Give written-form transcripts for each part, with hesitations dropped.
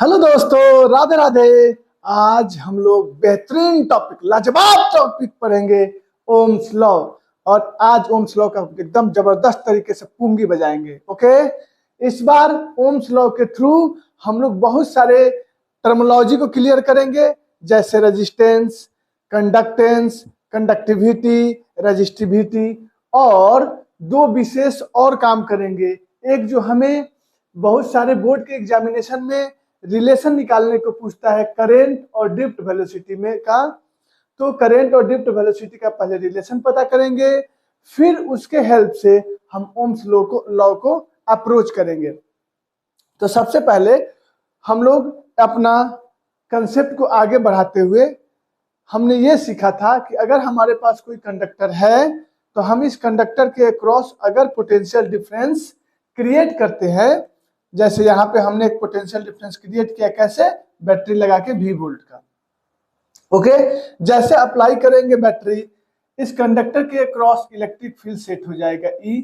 Hello दोस्तों, राधे राधे। आज हम लोग बेहतरीन टॉपिक, लाजवाब टॉपिक पढ़ेंगे, ओम्स लॉ। और आज ओम्स लॉ का एकदम जबरदस्त तरीके से पूंगी बजाएंगे। ओके, इस बार ओम्स लॉ के थ्रू हम लोग बहुत सारे टर्मिनोलॉजी को क्लियर करेंगे, जैसे रेजिस्टेंस, कंडक्टेंस, कंडक्टिविटी, रेजिस्टिविटी, और दो विशेष और काम करेंगे। एक जो हमें बहुत सारे बोर्ड के एग्जामिनेशन में रिलेशन निकालने को पूछता है, करंट और ड्रिफ्ट वेलोसिटी में का। तो करंट और ड्रिफ्ट वेलोसिटी का पहले रिलेशन पता करेंगे, फिर उसके हेल्प से हम ओम्स लॉ को अप्रोच करेंगे। तो सबसे पहले हम लोग अपना कंसेप्ट को आगे बढ़ाते हुए हमने ये सीखा था कि अगर हमारे पास कोई कंडक्टर है तो हम इस कंडक्टर के अक्रॉस अगर पोटेंशियल डिफरेंस क्रिएट करते हैं, जैसे यहाँ पे हमने एक पोटेंशियल डिफरेंस क्रिएट किया, कैसे? बैटरी लगा के V वोल्ट का। ओके, जैसे अप्लाई करेंगे बैटरी, इस कंडक्टर के अक्रॉस इलेक्ट्रिक फील्ड सेट हो जाएगा E,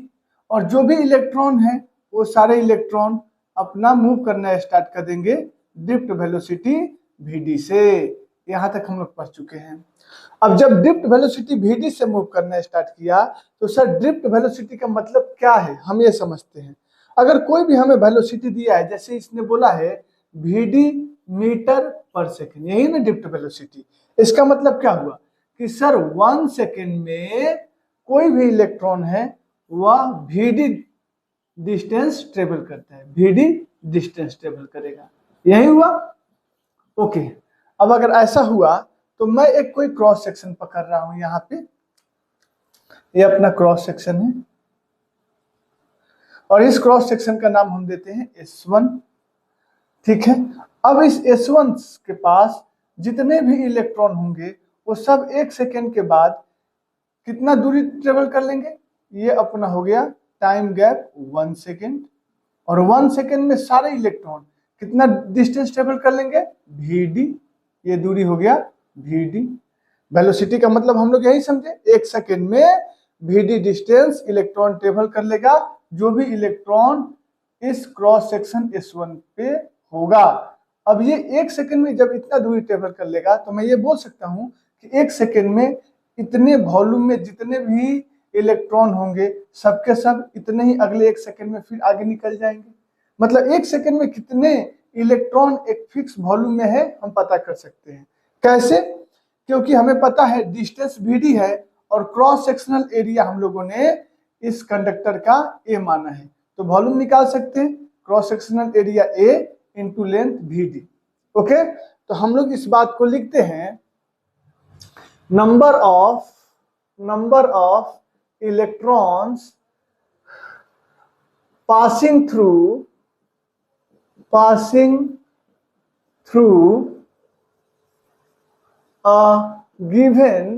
और जो भी इलेक्ट्रॉन है वो सारे इलेक्ट्रॉन अपना मूव करना स्टार्ट कर देंगे ड्रिफ्ट वेलोसिटी Vd से। यहाँ तक हम लोग पढ़ चुके हैं। अब जब ड्रिफ्ट वेलोसिटी Vd से मूव करना स्टार्ट किया तो सर ड्रिफ्ट वेलोसिटी का मतलब क्या है, हम ये समझते हैं। अगर कोई भी हमें वेलोसिटी दिया है, जैसे इसने बोला है Vd मीटर पर सेकेंड, यही ना ड्रिफ्ट वेलोसिटी। इसका मतलब क्या हुआ कि सर 1 सेकेंड में कोई भी इलेक्ट्रॉन है वह Vd डिस्टेंस ट्रेवल करता है, Vd डिस्टेंस ट्रेवल करेगा, यही हुआ। ओके, अब अगर ऐसा हुआ तो मैं एक कोई क्रॉस सेक्शन पकड़ रहा हूं, यहाँ पे ये अपना क्रॉस सेक्शन है, और इस क्रॉस सेक्शन का नाम हम देते हैं S1। ठीक है, अब इस S1 के पास जितने भी इलेक्ट्रॉन होंगे वो सब 1 सेकेंड के बाद कितना दूरी ट्रेवल कर लेंगे, ये अपना हो गया टाइम गैप 1 सेकेंड। और 1 सेकेंड में सारे इलेक्ट्रॉन कितना डिस्टेंस ट्रेवल कर लेंगे, Vd, ये दूरी हो गया Vd। वेलोसिटी का मतलब हम लोग यही समझे, 1 सेकेंड में Vd डिस्टेंस इलेक्ट्रॉन ट्रेवल कर लेगा, जो भी इलेक्ट्रॉन इस क्रॉस सेक्शन S1 पे होगा। अब ये 1 सेकेंड में जब इतना दूरी ट्रेवल कर लेगा तो मैं ये बोल सकता हूँ कि 1 सेकेंड में इतने वॉल्यूम में जितने भी इलेक्ट्रॉन होंगे सबके सब इतने ही अगले 1 सेकेंड में फिर आगे निकल जाएंगे। मतलब 1 सेकेंड में कितने इलेक्ट्रॉन एक फिक्स वॉल्यूम में है हम पता कर सकते हैं। कैसे? क्योंकि हमें पता है डिस्टेंस Vd है और क्रॉस सेक्शनल एरिया हम लोगों ने इस कंडक्टर का A माना है, तो वॉल्यूम निकाल सकते हैं, cross sectional area A into length Vd। Okay, तो हम लोग इस बात को लिखते हैं, number of electrons passing through a given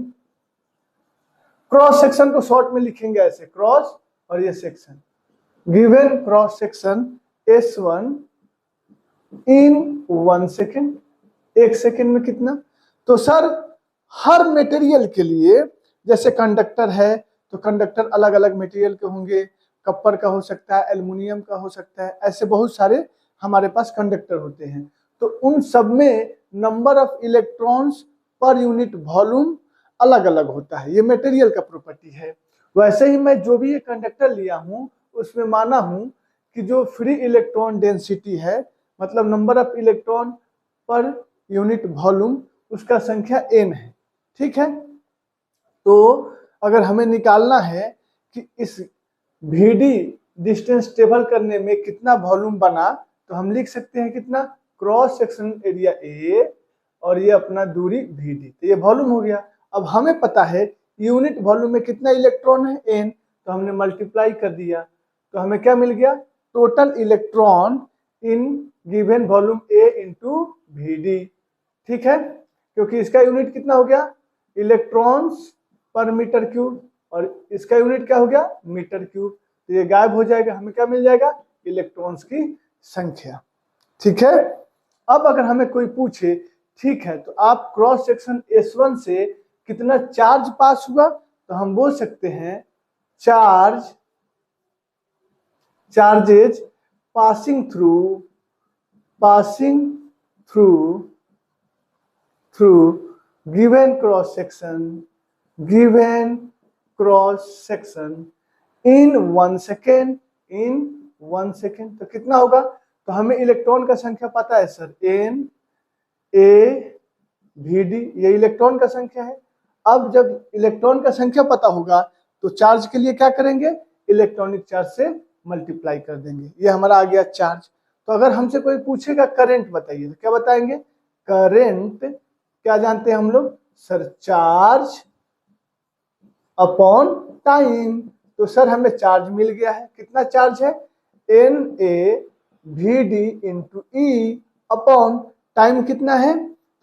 cross section को शॉर्ट में लिखेंगे ऐसे, क्रॉस और ये section, given cross section S1 इन 1 सेकेंड, 1 सेकेंड में कितना? तो सर हर मटेरियल के लिए, जैसे कंडक्टर है तो कंडक्टर अलग अलग मटेरियल के होंगे, कॉपर का हो सकता है, एल्युमिनियम का हो सकता है, ऐसे बहुत सारे हमारे पास कंडक्टर होते हैं। तो उन सब में नंबर ऑफ इलेक्ट्रॉन्स पर यूनिट वॉल्यूम अलग अलग होता है, ये मटेरियल का प्रॉपर्टी है। वैसे ही मैं जो भी ये कंडक्टर लिया हूं उसमें माना हूं कि जो फ्री इलेक्ट्रॉन डेंसिटी है, मतलब number of electron per unit volume, उसका संख्या n है। ठीक है, तो अगर हमें निकालना है कि इस Vd डिस्टेंस ट्रेवल करने में कितना वॉल्यूम बना, तो हम लिख सकते हैं कितना, क्रॉस सेक्शन एरिया A और ये अपना दूरी Vd, तो ये वॉल्यूम हो गया। अब हमें पता है यूनिट वॉल्यूम में कितना इलेक्ट्रॉन है n, तो हमने मल्टीप्लाई कर दिया, तो हमें क्या मिल गया, total electron in given volume A into Vd। ठीक है, क्योंकि इसका यूनिट कितना हो गया, इलेक्ट्रॉन्स पर मीटर क्यूब, और इसका यूनिट क्या हो गया, मीटर क्यूब, तो ये गायब हो जाएगा, हमें क्या मिल जाएगा, इलेक्ट्रॉन्स की संख्या। ठीक है, अब अगर हमें कोई पूछे, ठीक है तो आप क्रॉस सेक्शन S1 से कितना चार्ज पास हुआ, तो हम बोल सकते हैं charges passing through given cross section in 1 second. तो कितना होगा? तो हमें इलेक्ट्रॉन का संख्या पता है sir, N A V D, ये इलेक्ट्रॉन का संख्या है। अब जब इलेक्ट्रॉन का संख्या पता होगा तो चार्ज के लिए क्या करेंगे? इलेक्ट्रॉनिक चार्ज से मल्टीप्लाई कर देंगे। ये हमारा आ गया चार्ज। तो अगर हमसे कोई पूछेगा करंट बताइए, तो क्या बताएंगे? करंट क्या जानते हैं हम लोग सर? Charge upon time. तो सर हमें चार्ज मिल गया है। कितना चार्ज है? NaVd इंटू ई अपॉन टाइम कितना है?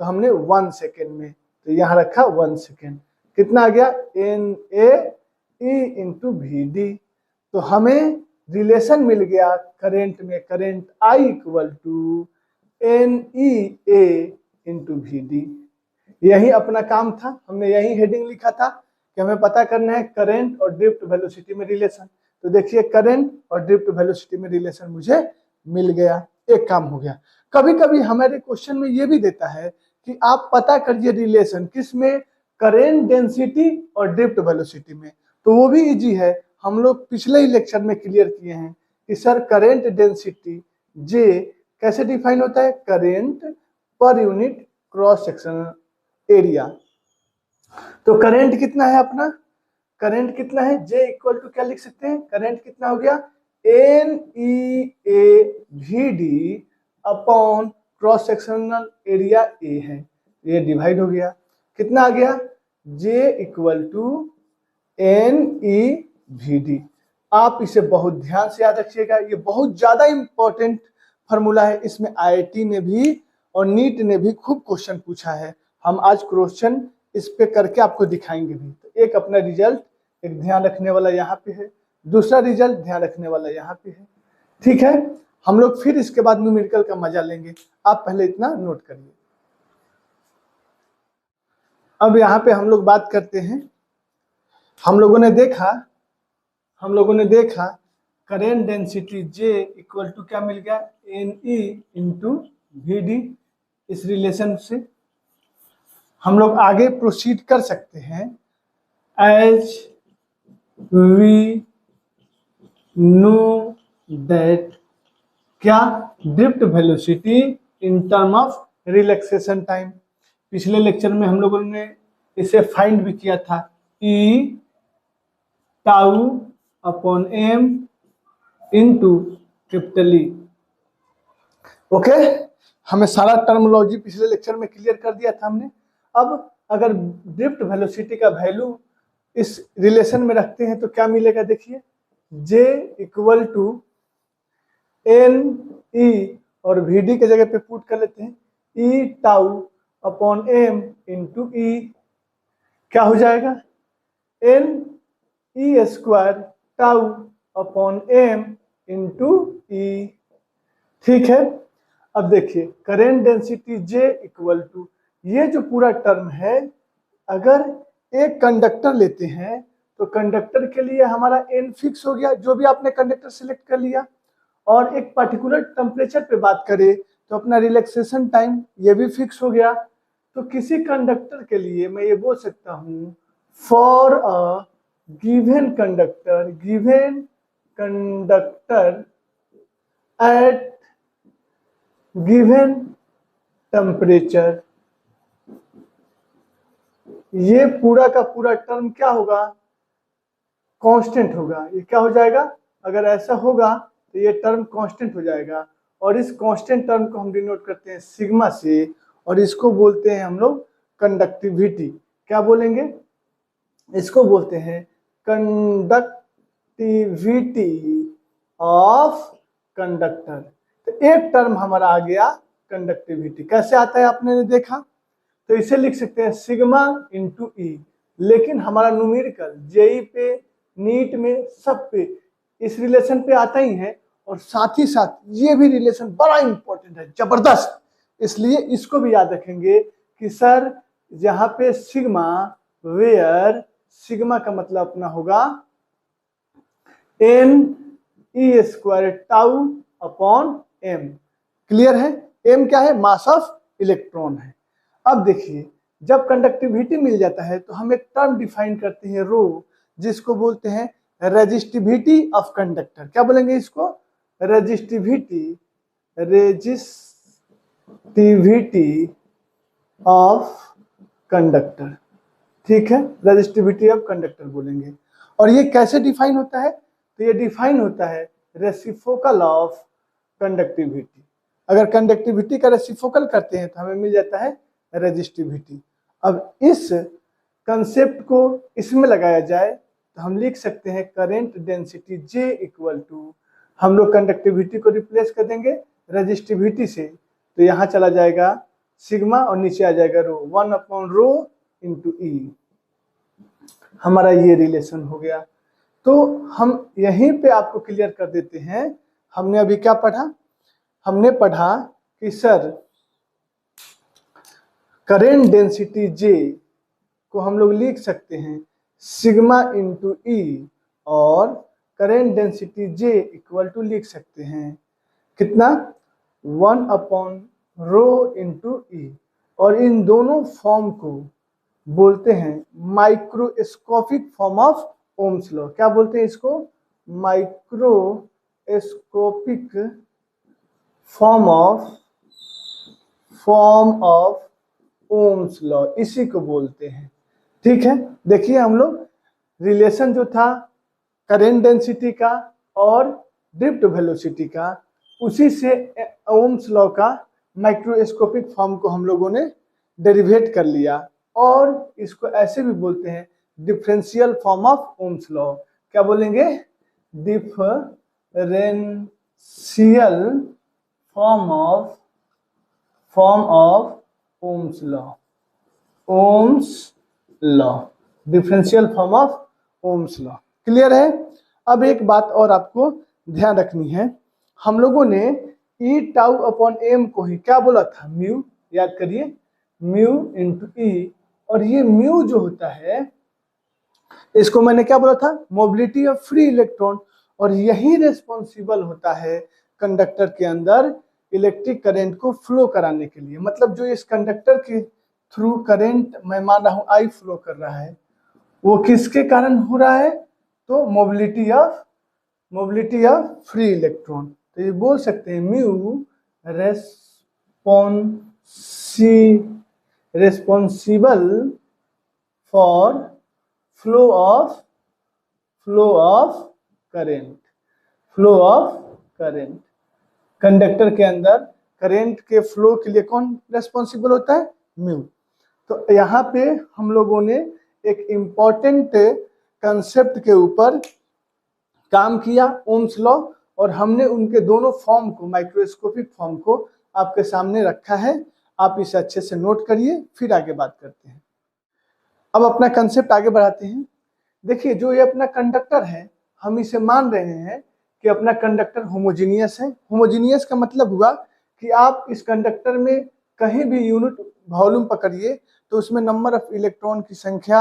तो हमने 1 सेकेंड में, तो यहाँ रखा 1 सेकेंड। कितना आ गया? NaE into VD। तो हमें रिलेशन मिल गया करंट में, current I equal to NEA into VD। यही अपना काम था, हमने यही हेडिंग लिखा था कि हमें पता करना है करंट और ड्रिफ्ट वेलोसिटी में रिलेशन। तो देखिए करंट और ड्रिफ्ट वेलोसिटी में रिलेशन मुझे मिल गया, एक काम हो गया। कभी कभी हमारे क्वेश्चन में ये भी देता है कि आप पता करिए रिलेशन किस में? करंट डेंसिटी और ड्रिफ्ट वेलोसिटी में। तो वो भी इजी है, हम लोग पिछले ही लेक्चर में क्लियर किए हैं कि सर करंट डेंसिटी J कैसे डिफाइन होता है? Current per unit cross sectional area. तो करंट कितना है अपना? करंट कितना है? J इक्वल टू क्या लिख सकते हैं? करंट कितना हो गया? NEAVD upon cross sectional area A है, ये डिवाइड हो गया। कितना आ गया? J equal to NEVD। आप इसे बहुत ध्यान से याद रखिएगा, ये बहुत ज्यादा इंपॉर्टेंट फॉर्मूला है। इसमें IIT ने भी और नीट ने भी खूब क्वेश्चन पूछा है। हम आज क्वेश्चन इस पे करके आपको दिखाएंगे भी। तो एक अपना रिजल्ट एक ध्यान रखने वाला यहाँ पे है, दूसरा रिजल्ट ध्यान रखने वाला यहाँ पे है। ठीक है, हम लोग फिर इसके बाद न्यूमेरिकल का मजा लेंगे। आप पहले इतना नोट करिए। अब यहाँ पे हम लोग बात करते हैं, हम लोगों ने देखा current density J equal to क्या मिल गया? NE into VD। इस रिलेशन से हम लोग आगे प्रोसीड कर सकते हैं। एज वी नो दैट क्या? Drift velocity in term of relaxation time. पिछले लेक्चर में हम लोगों ने इसे फाइंड भी किया था, E tau upon M into capital E। Okay, हमें सारा टर्मोलॉजी पिछले लेक्चर में क्लियर कर दिया था हमने। अब अगर ड्रिफ्ट वेलोसिटी का वैल्यू इस रिलेशन में रखते हैं तो क्या मिलेगा? देखिए J इक्वल टू NE और VD के जगह पे पुट कर लेते हैं, E tau upon M into E। क्या हो जाएगा? NE square tau upon M into E। ठीक है, अब देखिए current density J equal to, ये जो पूरा टर्म है, अगर एक कंडक्टर लेते हैं तो कंडक्टर के लिए हमारा N फिक्स हो गया, जो भी आपने कंडक्टर सिलेक्ट कर लिया। और एक पर्टिकुलर टेम्परेचर पे बात करें तो अपना रिलैक्सेशन टाइम ये भी फिक्स हो गया। तो किसी कंडक्टर के लिए मैं ये बोल सकता हूँ, for a given conductor at given temperature, ये पूरा का पूरा टर्म क्या होगा? कांस्टेंट होगा। ये क्या हो जाएगा? अगर ऐसा होगा तो ये टर्म कांस्टेंट हो जाएगा। और इस कांस्टेंट टर्म को हम डिनोट करते हैं सिग्मा से, और इसको बोलते हैं हम लोग कंडक्टिविटी। क्या बोलेंगे? इसको बोलते हैं कंडक्टिविटी ऑफ कंडक्टर। तो एक टर्म हमारा आ गया कंडक्टिविटी। कैसे आता है आपने देखा? तो इसे लिख सकते हैं सिग्मा इंटू ई। लेकिन हमारा न्यूमेरिकल जेई पे, नीट में, सब पे इस रिलेशन पे आता ही है। और साथ ही साथ ये भी रिलेशन बड़ा इंपॉर्टेंट है, जबरदस्त। इसलिए इसको भी याद रखेंगे कि सर यहाँ पे सिग्मा, वेयर सिग्मा का मतलब अपना होगा NE square tau upon M। Clear है? m क्या है, मास ऑफ इलेक्ट्रॉन है। अब देखिए जब कंडक्टिविटी मिल जाता है तो हम एक टर्म डिफाइन करते हैं रो, जिसको बोलते हैं रेजिस्टिविटी ऑफ कंडक्टर। क्या बोलेंगे इसको, रेजिस्टिविटी, रेजिस्टिविटी ऑफ कंडक्टर, ठीक है, रेजिस्टिविटी ऑफ कंडक्टर बोलेंगे। और ये कैसे डिफाइन होता है, तो ये डिफाइन होता है रेसिप्रोकल ऑफ कंडक्टिविटी। अगर कंडक्टिविटी का रेसिप्रोकल करते हैं तो हमें मिल जाता है रेजिस्टिविटी। अब इस कंसेप्ट को इसमें लगाया जाए तो हम लिख सकते हैं current density J equal to, हम लोग कंडक्टिविटी को रिप्लेस कर देंगे रेजिस्टिविटी से, तो यहाँ चला जाएगा सिग्मा और नीचे आ जाएगा रो, 1/ρ इंटू E। हमारा ये रिलेशन हो गया। तो हम यहीं पे आपको क्लियर कर देते हैं, हमने अभी क्या पढ़ा, हमने पढ़ा कि सर करेंट डेंसिटी J को हम लोग लिख सकते हैं सिग्मा इंटू E, और current density J equal to लिख सकते हैं कितना, 1/ρ इंटू E। और इन दोनों फॉर्म को बोलते हैं microscopic form of Ohm's law. क्या बोलते हैं इसको, microscopic form of Ohm's law, इसी को बोलते हैं। ठीक है, देखिए हम लोग रिलेशन जो था करेंट डेंसिटी का और ड्रिफ्ट वेलोसिटी का, उसी से ओम्स लॉ का माइक्रोस्कोपिक फॉर्म को हम लोगों ने डेरिवेट कर लिया, और इसको ऐसे भी बोलते हैं differential form of Ohm's law. क्या बोलेंगे, differential form of Ohm's law, differential form of Ohm's law. Clear है। अब एक बात और आपको ध्यान रखनी है, हम लोगों ने ई टाउ अपॉन एम को ही क्या बोला था, म्यू, याद करिए, म्यू इंटू ई। और ये म्यू जो होता है इसको मैंने क्या बोला था, मोबिलिटी ऑफ फ्री इलेक्ट्रॉन, और यही रिस्पॉन्सिबल होता है कंडक्टर के अंदर इलेक्ट्रिक करंट को फ्लो कराने के लिए। मतलब जो इस कंडक्टर के थ्रू करंट मैं मान रहा हूं आई फ्लो कर रहा है, वो किसके कारण हो रहा है, तो मोबिलिटी ऑफ फ्री इलेक्ट्रॉन। तो ये बोल सकते हैं mu responsible for flow of current. Conductor के अंदर करंट के फ्लो के लिए कौन रेस्पॉन्सिबल होता है, म्यू। तो यहाँ पे हम लोगों ने एक इम्पॉर्टेंट कंसेप्ट के ऊपर काम किया, ओम्स लॉ, और हमने उनके दोनों फॉर्म को, माइक्रोस्कोपिक फॉर्म को आपके सामने रखा है। आप इसे अच्छे से नोट करिए, फिर आगे बात करते हैं। अब अपना कंसेप्ट आगे बढ़ाते हैं। देखिए जो ये अपना कंडक्टर है, हम इसे मान रहे हैं कि अपना कंडक्टर होमोजीनियस है। होमोजीनियस का मतलब हुआ कि आप इस कंडक्टर में कहीं भी यूनिट वॉल्यूम पकड़िए तो उसमें नंबर ऑफ इलेक्ट्रॉन की संख्या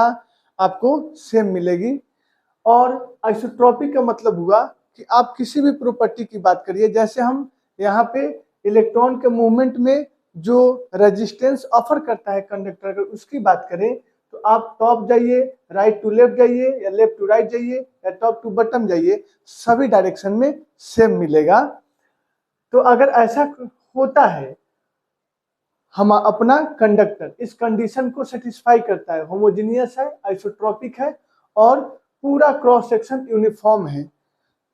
आपको सेम मिलेगी। और आइसोट्रॉपिक का मतलब हुआ कि आप किसी भी प्रॉपर्टी की बात करिए, जैसे हम यहाँ पे इलेक्ट्रॉन के मूवमेंट में जो रेजिस्टेंस ऑफर करता है कंडक्टर, अगर उसकी बात करें तो आप टॉप जाइए, राइट टू लेफ्ट जाइए, या लेफ्ट टू राइट जाइए, या टॉप टू बॉटम जाइए, सभी डायरेक्शन में सेम मिलेगा। तो अगर ऐसा होता है, हम अपना कंडक्टर इस कंडीशन को सेटिस्फाई करता है, होमोजीनियस है, आइसोट्रॉपिक है, और पूरा क्रॉस सेक्शन यूनिफॉर्म है,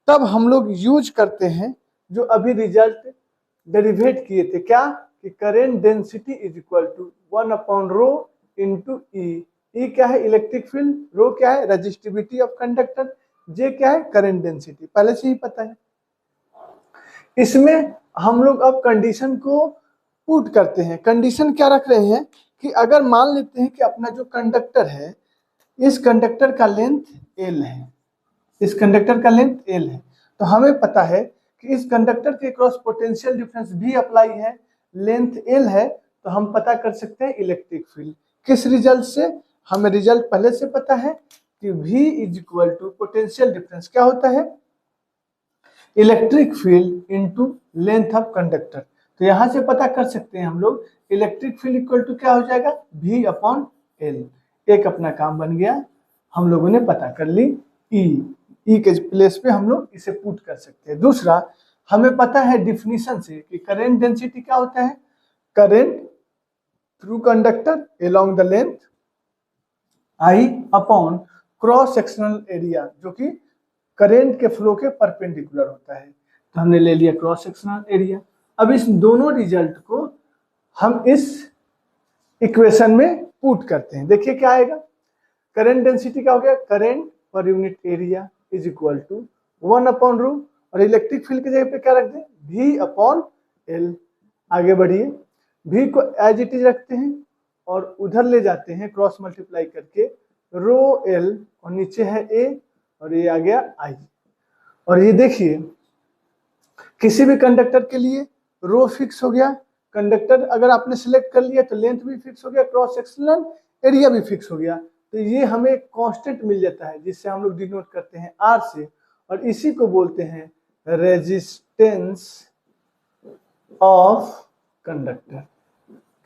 तब हम लोग यूज करते हैं जो अभी रिजल्ट डेरिवेट किए थे, क्या, कि current density is equal to 1/ρ into E. E क्या है, इलेक्ट्रिक फील्ड, रो क्या है, रेजिस्टिविटी ऑफ कंडक्टर, जे क्या है, करंट डेंसिटी, पहले से ही पता है। इसमें हम लोग अब कंडीशन को पुट करते हैं। कंडीशन क्या रख रहे हैं कि अगर मान लेते हैं कि अपना जो कंडक्टर है, इस कंडक्टर का लेंथ L है, इस कंडक्टर का लेंथ L है, तो हमें पता है कि इस कंडक्टर के क्रॉस पोटेंशियल डिफरेंस भी अप्लाई है, लेंथ L है, तो हम पता कर सकते हैं इलेक्ट्रिक फील्ड। किस रिजल्ट से, हमें रिजल्ट पहले से पता है कि V is equal to potential difference क्या होता है, electric field into length of conductor. तो यहां से पता कर सकते हैं हम लोग इलेक्ट्रिक फील्ड इक्वल टू क्या हो जाएगा, V अपॉन L। एक अपना काम बन गया, हम लोगों ने पता कर ली ई के प्लेस पे हम लोग इसे पुट कर सकते हैं। दूसरा, हमें पता है डिफिनीशन से कि करंट डेंसिटी क्या होता है, current through conductor along the length I upon cross sectional area, जो कि करंट के फ्लो के परपेंडिकुलर होता है। तो हमने ले लिया क्रॉस सेक्शनल एरिया। अब इस दोनों रिजल्ट को हम इस इक्वेशन में पुट करते हैं। देखिए क्या आएगा, करंट डेंसिटी क्या हो गया, current per unit area is equal to 1 upon rho, और इलेक्ट्रिक फील्ड की जगह पे क्या रख दें, V अपॉन L। आगे बढ़िए, V को एज इट इज रखते हैं और उधर ले जाते हैं क्रॉस मल्टीप्लाई करके रो L, और नीचे है A और ये आ गया I। और ये देखिए किसी भी कंडक्टर के लिए रो फिक्स हो गया, कंडक्टर अगर आपने सिलेक्ट कर लिया तो लेंथ भी फिक्स हो गया, क्रॉस सेक्शनल एरिया भी फिक्स हो गया। तो ये हमें कांस्टेंट मिल जाता है जिससे हम लोग डिनोट करते हैं R से, और इसी को बोलते हैं रेजिस्टेंस ऑफ कंडक्टर।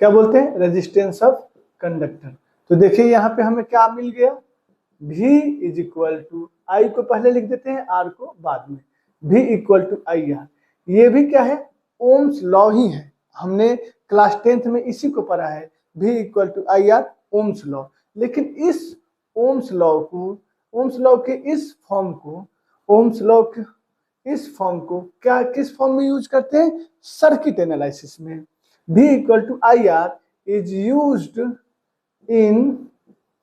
क्या बोलते हैं, रेजिस्टेंस ऑफ कंडक्टर। तो देखिए यहाँ पे हमें क्या मिल गया, V is equal to I को पहले लिख देते हैं, R को बाद में, V इक्वल टू IR। ये भी क्या है, ओम्स लॉ ही है, हमने क्लास 10th में इसी को पढ़ा है, V equal to IR ohm's law. लेकिन इस ओम्स लॉ को, ओम्स लॉ के इस फॉर्म को, ओम्स लॉ के इस फॉर्म को क्या किस फॉर्म में यूज करते हैं, सर्किट एनालिसिस में। V equal to IR is used in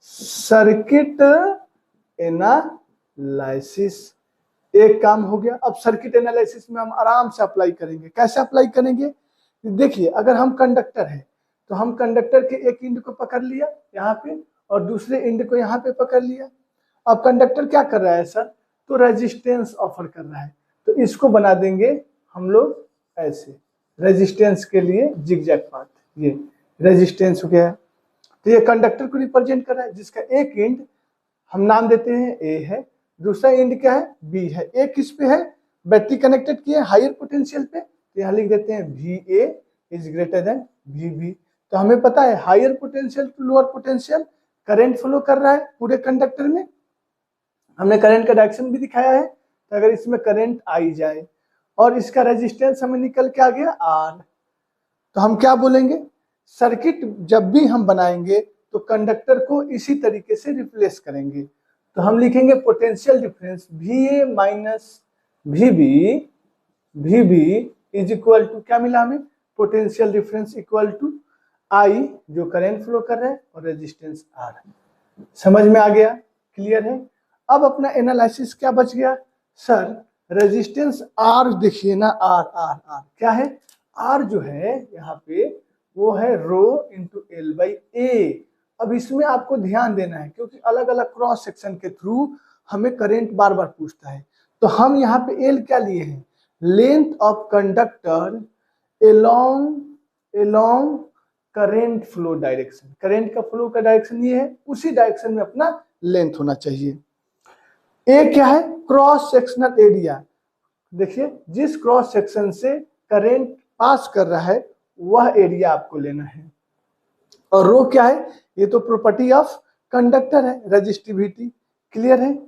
circuit analysis. एक काम हो गया। अब सर्किट एनालिसिस में हम आराम से अप्लाई करेंगे। कैसे अप्लाई करेंगे, देखिए अगर हम कंडक्टर है तो हम कंडक्टर के एक एंड को पकड़ लिया यहाँ पे और दूसरे एंड को यहाँ पे पकड़ लिया। अब कंडक्टर क्या कर रहा है सर, तो रेजिस्टेंस ऑफर कर रहा है, तो इसको बना देंगे हम लोग ऐसे, रेजिस्टेंस के लिए जिगजैग पाथ, ये रेजिस्टेंस हो गया है। तो ये कंडक्टर को रिप्रेजेंट कर रहा है जिसका एक एंड हम नाम देते हैं A है, दूसरा एंड क्या है, B है। एक किस पे है, बैटरी कनेक्टेड किए हायर पोटेंशियल पे, तो यहाँ लिख देते हैं VA is greater than VB। तो हमें पता है higher potential to lower potential current flow कर रहा है पूरे कंडक्टर में। हमने करंट का डायरेक्शन भी दिखाया है, तो अगर इसमें करंट आई जाए और इसका रेजिस्टेंस हमें निकल के आ गया R, तो हम क्या बोलेंगे, सर्किट जब भी हम बनाएंगे तो कंडक्टर को इसी तरीके से रिप्लेस करेंगे। तो हम लिखेंगे potential difference VA minus VB is equal to क्या मिला हमें, potential difference equal to I जो करंट फ्लो कर रहा है और रेजिस्टेंस R। समझ में आ गया, क्लियर है। अब अपना एनालिसिस क्या बच गया सर, रेजिस्टेंस R देखिए ना, R क्या है, R जो है यहाँ पे वो है rho into L by A। अब इसमें आपको ध्यान देना है क्योंकि अलग अलग क्रॉस सेक्शन के थ्रू हमें करंट बार बार पूछता है। तो हम यहाँ पे L क्या लिए हैं, length of conductor along current flow direction. Current का फ्लो का डायरेक्शन ये है, उसी डायरेक्शन में अपना लेंथ होना चाहिए। ए क्या है, क्रॉस सेक्शनल एरिया। देखिए जिस क्रॉस सेक्शन से करंट पास कर रहा है वह एरिया आपको लेना है। और रो क्या है, ये तो प्रॉपर्टी ऑफ कंडक्टर है, रेजिस्टिविटी। क्लियर है,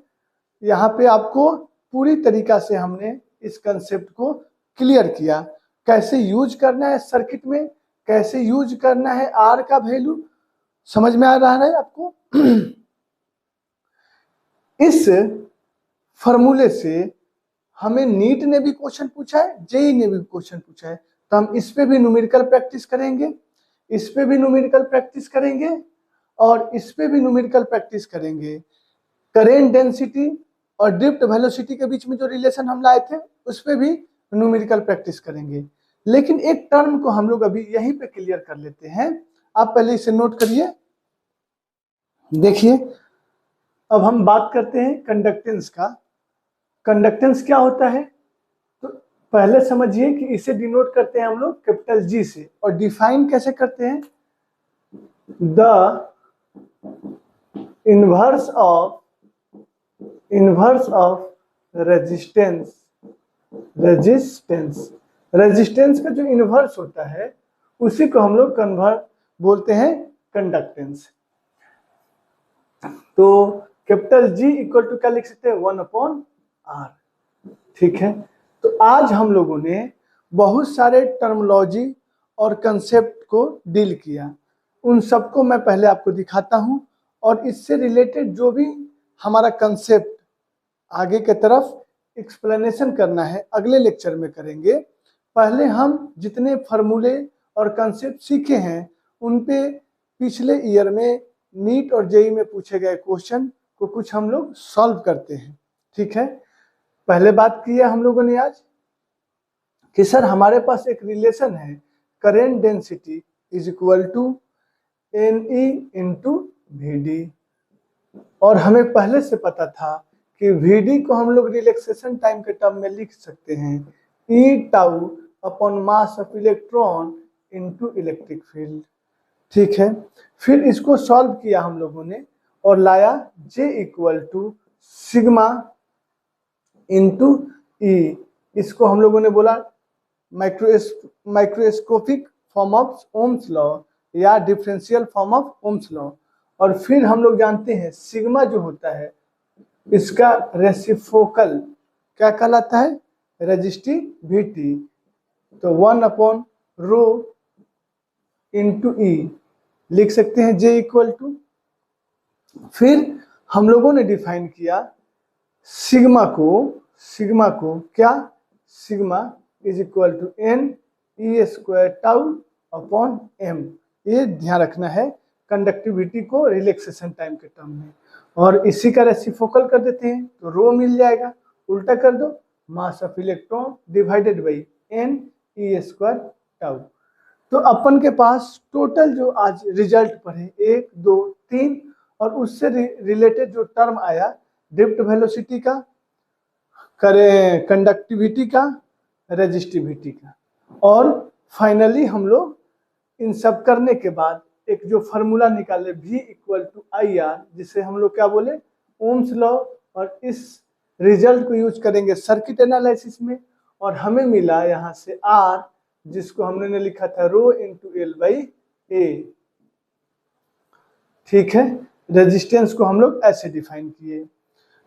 यहाँ पे आपको पूरी तरीका से हमने इस कंसेप्ट को क्लियर किया, कैसे यूज करना है सर्किट में, कैसे यूज करना है आर का वैल्यू। समझ में आ रहा है आपको। इस फॉर्मूले से हमें नीट ने भी क्वेश्चन पूछा है, जेई ने भी क्वेश्चन पूछा है, तो हम इस पे भी न्यूमेरिकल प्रैक्टिस करेंगे, इस पे भी न्यूमेरिकल प्रैक्टिस करेंगे और इस पे भी न्यूमेरिकल प्रैक्टिस करेंगे। करेंट डेंसिटी और ड्रिफ्ट वेलोसिटी के बीच में जो रिलेशन हम लाए थे उस पे भी न्यूमेरिकल प्रैक्टिस करेंगे। लेकिन एक टर्म को हम लोग अभी यहीं पे क्लियर कर लेते हैं, आप पहले इसे नोट करिए। देखिए अब हम बात करते हैं कंडक्टेंस का। कंडक्टेंस क्या होता है, तो पहले समझिए कि इसे डिनोट करते हैं हम लोग कैपिटल G से, और डिफाइन कैसे करते हैं, the inverse of resistance resistance का जो इनवर्स होता है उसी को हम लोग कन्वर्ट बोलते हैं कंडक्टेंस। तो कैपिटल G इक्वल टू क्या लिख सकते हैं, 1/R। ठीक है, तो आज हम लोगों ने बहुत सारे टर्मोलॉजी और कंसेप्ट को डील किया। उन सबको मैं पहले आपको दिखाता हूं और इससे रिलेटेड जो भी हमारा कंसेप्ट आगे के तरफ एक्सप्लेनेशन करना है अगले लेक्चर में करेंगे। पहले हम जितने फार्मूले और कंसेप्ट सीखे हैं उन पे पिछले ईयर में नीट और जेई में पूछे गए क्वेश्चन को कुछ हम लोग सॉल्व करते हैं। ठीक है, पहले बात की है हम लोगों ने आज कि सर हमारे पास एक रिलेशन है, current density is equal to NE into VD, और हमें पहले से पता था कि VD को हम लोग रिलैक्सेशन टाइम के टर्म में लिख सकते हैं E tau upon mass of electron into electric field. ठीक है, फिर इसको सॉल्व किया हम लोगों ने और लाया J equal to sigma into E। इसको हम लोगों ने बोला microscopic form of Ohm's law या differential form of Ohm's law. और फिर हम लोग जानते हैं सिग्मा जो होता है इसका रेसिप्रोकल क्या कहलाता है, रेजिस्टिविटी। तो 1/रो इंटू ई लिख सकते हैं J इक्वल टू। फिर हम लोगों ने डिफाइन किया सिग्मा को क्या, sigma is equal to NE² tau upon M। ये ध्यान रखना है कंडक्टिविटी को रिलैक्सेशन टाइम के टर्म में, और इसी का रेसिप्रोकल कर देते हैं तो रो मिल जाएगा। उल्टा कर दो, मास of electron divided by NE² tau. तो अपन के पास टोटल जो आज रिजल्ट पढ़े 1 2 3 और उससे रिलेटेड जो टर्म आया ड्रिफ्ट वेलोसिटी का, कंडक्टिविटी का, रेजिस्टिविटी का, और फाइनली हम लोग इन सब करने के बाद एक जो फार्मूला निकाले V इक्वल टू IR, जिसे हम लोग क्या बोले, ओम्स लॉ, और इस रिजल्ट को यूज करेंगे सर्किट एनालिसिस में, और हमें मिला यहाँ से R जिसको हमने लिखा था रो इंटू L/A। ठीक है, रेजिस्टेंस को हम लोग ऐसे डिफाइन किए।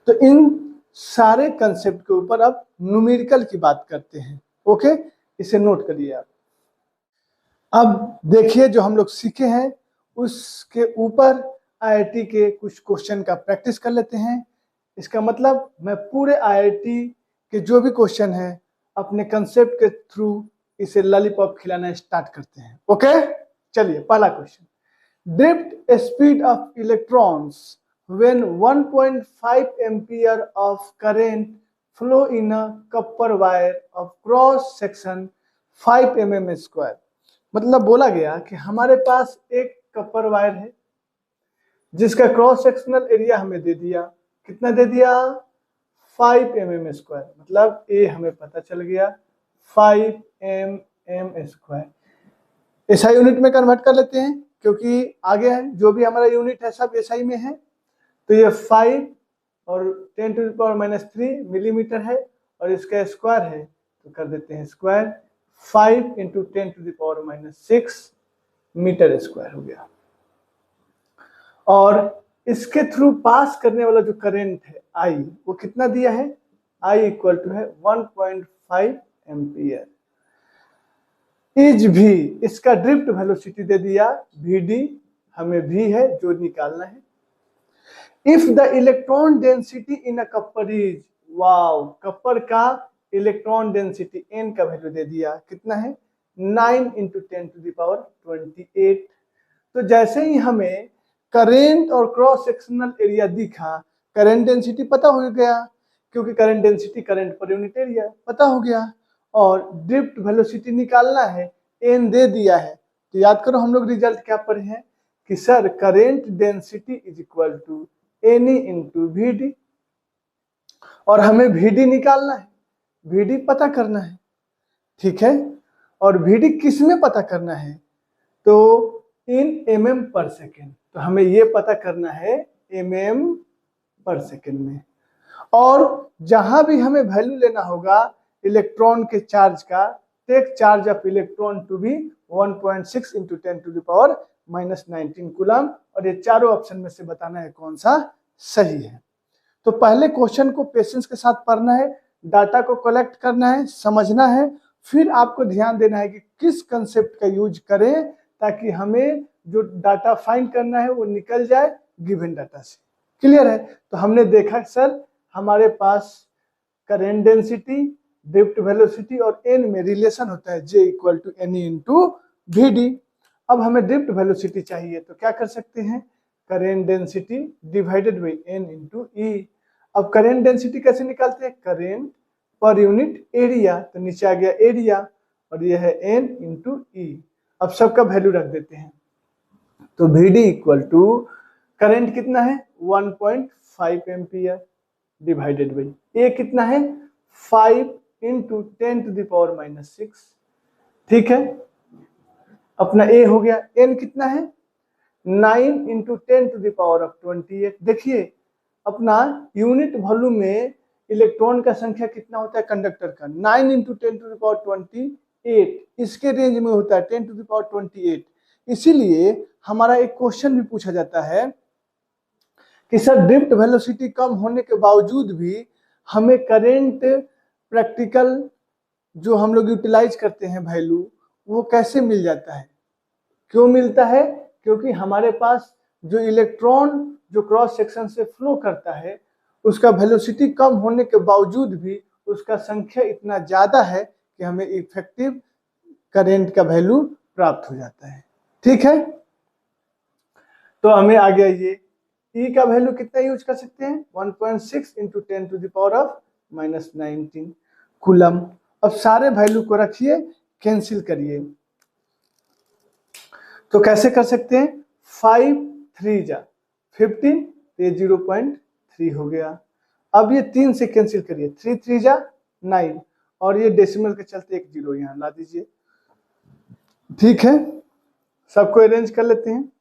तो इन सारे कंसेप्ट के ऊपर अब न्यूमेरिकल की बात करते हैं। ओके, इसे नोट करिए आप। अब देखिए जो हम लोग सीखे हैं उसके ऊपर IIT के कुछ क्वेश्चन का प्रैक्टिस कर लेते हैं। इसका मतलब मैं पूरे IIT के जो भी क्वेश्चन है अपने कंसेप्ट के थ्रू इसे लॉलीपॉप खिलाना स्टार्ट करते हैं। ओके, चलिए पहला question, drift speed of electrons when 1.5 ampere of current flow in a copper wire of cross section 5 mm²। मतलब बोला गया कि हमारे पास एक कपर वायर है जिसका क्रॉस सेक्शनल एरिया हमें दे दिया, कितना दे दिया, 5 mm²। मतलब ए हमें पता चल गया 5 mm²। SI यूनिट में कन्वर्ट कर लेते हैं क्योंकि आगे है जो भी हमारा यूनिट है सब SI में है। तो ये 5 और 10⁻³ मिलीमीटर है और इसका स्क्वायर है तो कर देते हैं स्क्वायर, 5 × 10⁻⁶ मीटर स्क्वायर हो गया। और इसके थ्रू पास करने वाला जो करंट है I वो कितना दिया है, I इक्वल टू है 1.5 एम्पियर। इज भी इसका ड्रिफ्ट वेलोसिटी दे दिया VD, हमें V है जो निकालना है। If the electron density in a copper is, wow, copper का इलेक्ट्रॉन डेंसिटी N का वैल्यू दे दिया, कितना है 9 × 10⁻28। तो जैसे ही हमें करेंट और क्रॉस सेक्शनल एरिया दिखा, करंट डेंसिटी पता हो गया क्योंकि current density current per unit area पता हो गया, और ड्रिफ्ट वेलोसिटी निकालना है N दे दिया है। तो याद करो हम लोग रिजल्ट क्या पढ़े हैं कि sir current density is equal to NE × VD, और हमें VD निकालना है, VD पता करना है। ठीक है, और VD किस में पता करना है, तो इन mm/s। तो हमें ये पता करना है mm/s में, और जहां भी हमें वैल्यू लेना होगा इलेक्ट्रॉन के चार्ज का take charge of electron to be 1.6 into 10 to the power -19 coulomb. और ये चारों ऑप्शन में से बताना है कौन सा सही है। तो पहले क्वेश्चन को पेशेंस के साथ पढ़ना है, डाटा को कलेक्ट करना है, समझना है, फिर आपको ध्यान देना है कि किस कंसेप्ट का यूज करें ताकि हमें जो डाटा फाइंड करना है वो निकल जाए गिवन डाटा से। क्लियर है? तो हमने देखा सर हमारे पास करेंट डेंसिटी, ड्रिफ्ट वेलोसिटी और एन में रिलेशन होता है J equal to N into VD। अब हमें ड्रिफ्ट वेलोसिटी चाहिए तो क्या कर सकते हैं, current density divided by N into E. अब करेंट डेंसिटी कैसे निकालते हैं, करेंट पर यूनिट एरिया, तो नीचे आ गया एरिया और यह है एन इंटू ई। अब सबका वैल्यू रख देते हैं तो VD इक्वल टू करेंट कितना है 1.5 एम्पियर डिवाइडेड बाई ए कितना है 5 इंटू 10 टू द पावर -6। ठीक है, अपना ए हो गया। एन कितना है 9 into 10 to the power of 28। देखिए अपना यूनिट वॉल्यूम में इलेक्ट्रॉन का संख्या कितना होता है कंडक्टर का, 9 इंटू 10 टू द पावर 28, इसके रेंज में होता है 10 टू द पावर 28। इसीलिए हमारा एक क्वेश्चन भी पूछा जाता है कि सर ड्रिफ्ट वेलोसिटी कम होने के बावजूद भी हमें करेंट प्रैक्टिकल जो हम लोग यूटिलाइज करते हैं वैल्यू वो कैसे मिल जाता है। क्यों मिलता है, क्योंकि हमारे पास जो इलेक्ट्रॉन जो क्रॉस सेक्शन से फ्लो करता है उसका वेलोसिटी कम होने के बावजूद भी उसका संख्या इतना ज्यादा है कि हमें इफेक्टिव करेंट का वैल्यू प्राप्त हो जाता है। ठीक है, तो हमें आ गया ये ई का वैल्यू कितना यूज कर सकते हैं 1.6 into 10 to the power of -19 coulomb. अब सारे वैल्यू को रखिए, कैंसिल करिए, तो कैसे कर सकते हैं 5 3 जा 15, ये 0.3 हो गया। अब ये 3 से कैंसिल करिए, 3 3 जा 9 और ये डेसिमल के चलते एक 0 यहाँ ला दीजिए। ठीक है, सबको अरेंज कर लेते हैं।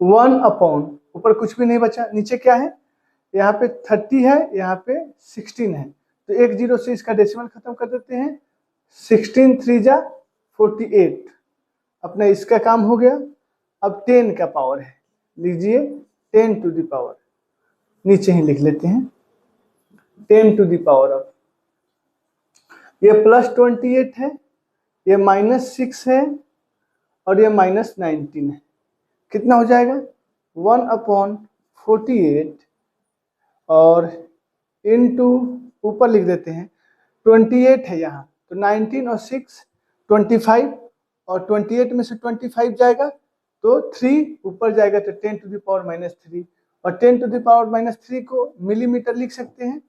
1 अपॉन ऊपर कुछ भी नहीं बचा, नीचे क्या है यहाँ पे 30 है, यहाँ पे 16 है, तो एक 0 से इसका डेसिमल खत्म कर देते हैं। 16 3 जा 48, अपना इसका काम हो गया। अब 10 का पावर है, लीजिए 10 टू द पावर, नीचे ही लिख लेते हैं 10 टू द पावर ऑफ, ये +28 है, ये -6 है और ये -19 है। कितना हो जाएगा 1/48 और इनटू ऊपर लिख देते हैं 28 है यहाँ, तो 19 और 6 25 और 28 में से 25 जाएगा तो 3 ऊपर जाएगा तो 10 टू द पावर -3 और 10 टू द पावर -3 को मिलीमीटर लिख सकते हैं।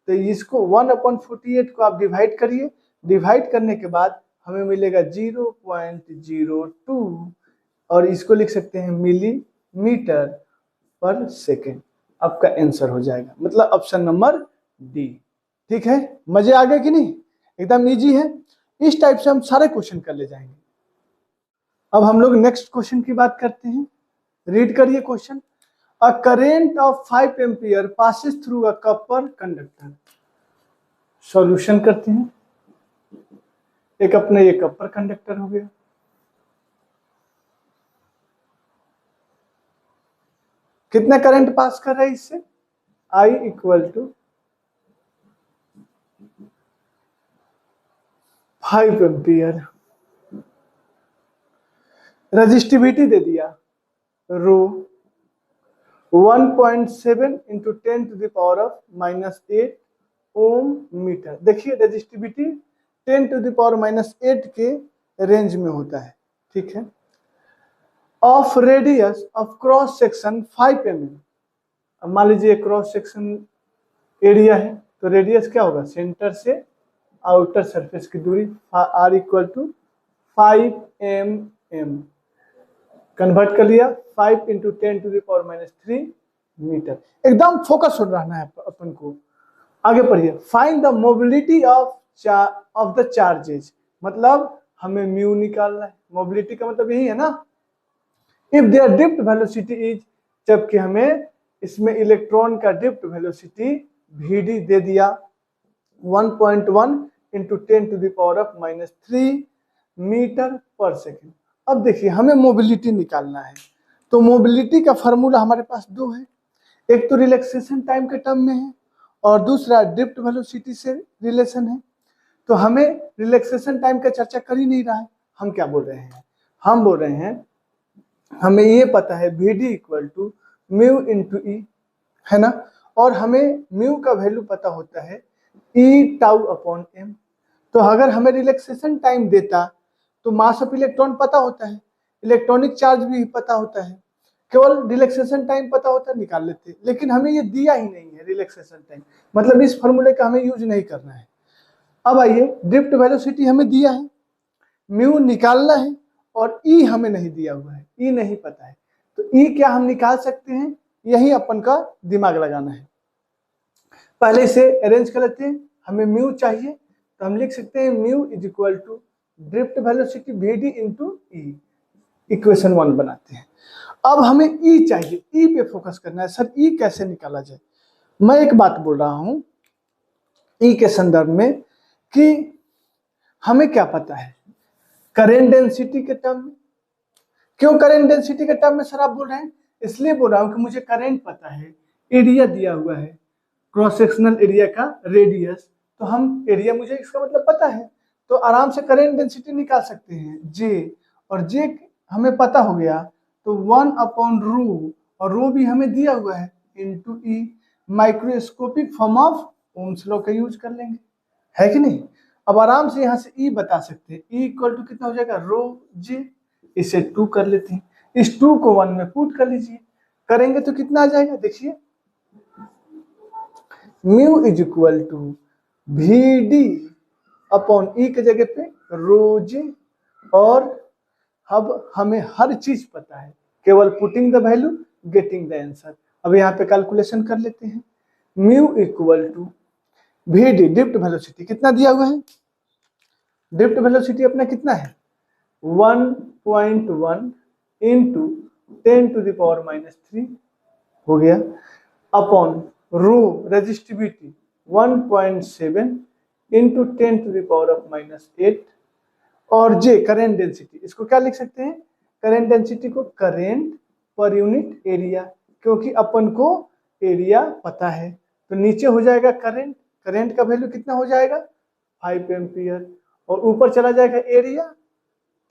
तो इसको 1/48 को आप डिवाइड करिए, डिवाइड करने के बाद हमें मिलेगा 0.02 और इसको लिख सकते हैं मिलीमीटर पर सेकेंड। आपका आंसर हो जाएगा, मतलब ऑप्शन नंबर डी। ठीक है, मजे आ गए कि नहीं, एकदम इजी है। इस टाइप से हम सारे क्वेश्चन कर ले जाएंगे। अब हम लोग नेक्स्ट क्वेश्चन की बात करते हैं। रीड करिए question, a current of 5 ampere passes through a copper conductor. Solution करते हैं। एक अपने ये कॉपर कंडक्टर हो गया, कितना करंट पास कर रहा है इससे, I equal to 5 ampere. Resistivity दे दिया rho 1.7 into 10 to the power of -8 ohm metre. देखिए रेजिस्टिविटी 10 टू द पावर -8 के रेंज में होता है। ठीक है, of radius of cross section 5 mm। अब मान लीजिए क्रॉस सेक्शन एरिया है तो रेडियस क्या होगा, सेंटर से आउटर सरफेस की दूरी R equal to 5 mm। Convert कर लिया 5 into 10 to the power -3 metre. एकदम फोकस हो रहना है अपन को। आगे पढ़िए, find the mobility of the charges, मतलब हमें म्यू निकालना है। मोबिलिटी का मतलब यही है ना, if there drift velocity is, जबकि हमें इसमें इलेक्ट्रॉन का ड्रिफ्ट वेलोसिटी VD दे दिया 1.1 इंटू 10⁻³ मीटर पर सेकेंड। अब देखिए हमें मोबिलिटी निकालना है, तो मोबिलिटी का फॉर्मूला हमारे पास दो है, एक तो रिलैक्सेशन टाइम के टर्म में है और दूसरा ड्रिफ्ट वेलोसिटी से रिलेशन है। तो हमें रिलैक्सेशन टाइम का चर्चा कर ही नहीं रहा है, हम क्या बोल रहे हैं, हम बोल रहे हैं हमें ये पता है Vd equal to mu into E, है ना, और हमें म्यू का वैल्यू पता होता है ई टाउ अपॉन एम। तो अगर हमें रिलैक्सेशन टाइम देता तो मास ऑफ इलेक्ट्रॉन पता होता है, इलेक्ट्रॉनिक चार्ज भी पता होता है, केवल रिलैक्सेशन टाइम पता होता है निकाल लेते, लेकिन हमें ये दिया ही नहीं है रिलैक्सेशन टाइम, मतलब इस फॉर्मूले का हमें यूज नहीं करना है। अब आइए ड्रिफ्ट वेलोसिटी हमें दिया है, म्यू निकालना है और ई हमें नहीं दिया हुआ है, ई नहीं पता है, तो ई क्या हम निकाल सकते हैं, यही अपन का दिमाग लगाना है। पहले इसे अरेंज कर लेते हैं, हमें म्यू चाहिए तो हम लिख सकते हैं mu is equal to drift velocity Vd into E, equation 1 बनाते हैं। अब हमें ई चाहिए, ई पे फोकस करना है, सर ई कैसे निकाला जाए। मैं एक बात बोल रहा हूं ई के संदर्भ में कि हमें क्या पता है करेंट डेंसिटी के टर्म में। क्यों करेंट डेंसिटी के टर्म में सर आप बोल रहे हैं, इसलिए बोल रहा हूं कि मुझे करंट पता है, एरिया दिया हुआ है, क्रॉस सेक्शनल एरिया का रेडियस, तो हम एरिया मुझे इसका मतलब पता है, तो आराम से करंट डेंसिटी निकाल सकते हैं जे, और जे हमें पता हो गया तो 1/ρ, और रो भी हमें दिया हुआ है into E, microscopic form of Ohm's law का यूज कर लेंगे, है कि नहीं। अब आराम से यहाँ से ई बता सकते हैं, ई इक्वल टू कितना हो जाएगा रो जे, इसे 2 कर लेते हैं, इस 2 को 1 में पुट कर लीजिए, करेंगे तो कितना आ जाएगा, देखिए mu is equal to Vd upon E के जगह पे रो जे, और अब हमें हर चीज पता है, केवल putting the value getting the answer. अब यहाँ पे कैलकुलेशन कर लेते हैं, mu equal to Vd drift velocity कितना दिया हुआ है, ड्रिफ्ट वेलोसिटी अपना कितना है 1.1 इंटू 10⁻³ हो गया, अपॉन रो रेजिस्टिविटी 1.7 इंटू 10⁻⁸, और जे करेंट डेंसिटी, इसको क्या लिख सकते हैं, करेंट डेंसिटी को करेंट पर यूनिट एरिया, क्योंकि अपन को एरिया पता है, तो नीचे हो जाएगा करंट, करंट का वैल्यू कितना हो जाएगा 5 एम्पियर, और ऊपर चला जाएगा एरिया,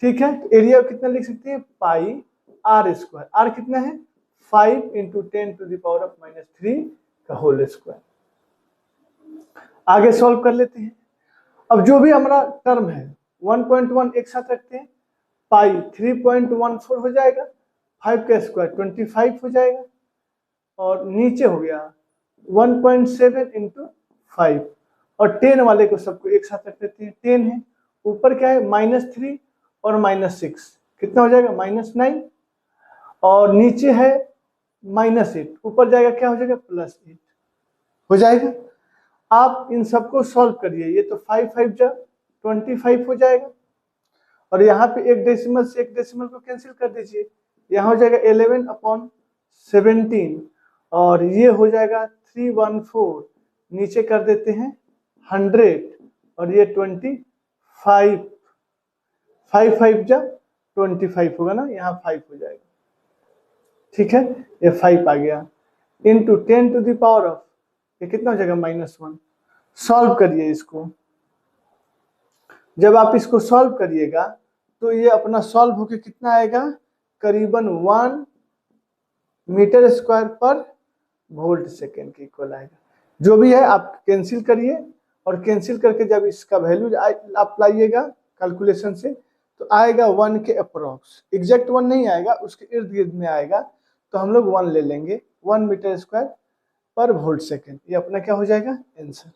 ठीक है, तो एरिया कितना लिख सकते हैं पाई आर स्क्वायर, आर कितना है 5 इंटू 10⁻³ का होल स्क्वायर। आगे सॉल्व कर लेते हैं, अब जो भी हमारा टर्म है 1.1 एक साथ रखते हैं, पाई 3.14 हो जाएगा, 5 का स्क्वायर 25 हो जाएगा, और नीचे हो गया 1.7 इंटू 5, और 10 वाले को सबको एक साथ रख देते हैं, 10 है, ऊपर क्या है -3 और -6, कितना हो जाएगा -9, और नीचे है -8, ऊपर जाएगा क्या हो जाएगा +8 हो जाएगा। आप इन सबको सॉल्व करिए, ये तो 5 5 जा 25 हो जाएगा, और यहाँ पे एक डेसिमल से एक डेसिमल को कैंसिल कर दीजिए, यहाँ हो जाएगा 11/17, और ये हो जाएगा 314, नीचे कर देते हैं 100, और ये 25, 5 5 जा 25 होगा ना, यहाँ 5 हो जाएगा, ठीक है, ये 5 आ गया, इंटू 10⁻, ये कितना हो जाएगा -1। सॉल्व करिए इसको, जब आप इसको सॉल्व करिएगा तो ये अपना सॉल्व होके कितना आएगा, करीबन 1 मीटर स्क्वायर पर वोल्ट सेकेंड के इक्वल आएगा। जो भी है आप कैंसिल करिए, और कैंसिल करके जब इसका वैल्यू आप लाइएगा कैलकुलेशन से, तो आएगा 1 के अप्रोक्स, एग्जैक्ट 1 नहीं आएगा, उसके इर्द गिर्द में आएगा, तो हम लोग 1 ले लेंगे, 1 मीटर स्क्वायर पर वोल्ट सेकेंड, ये अपना क्या हो जाएगा आंसर।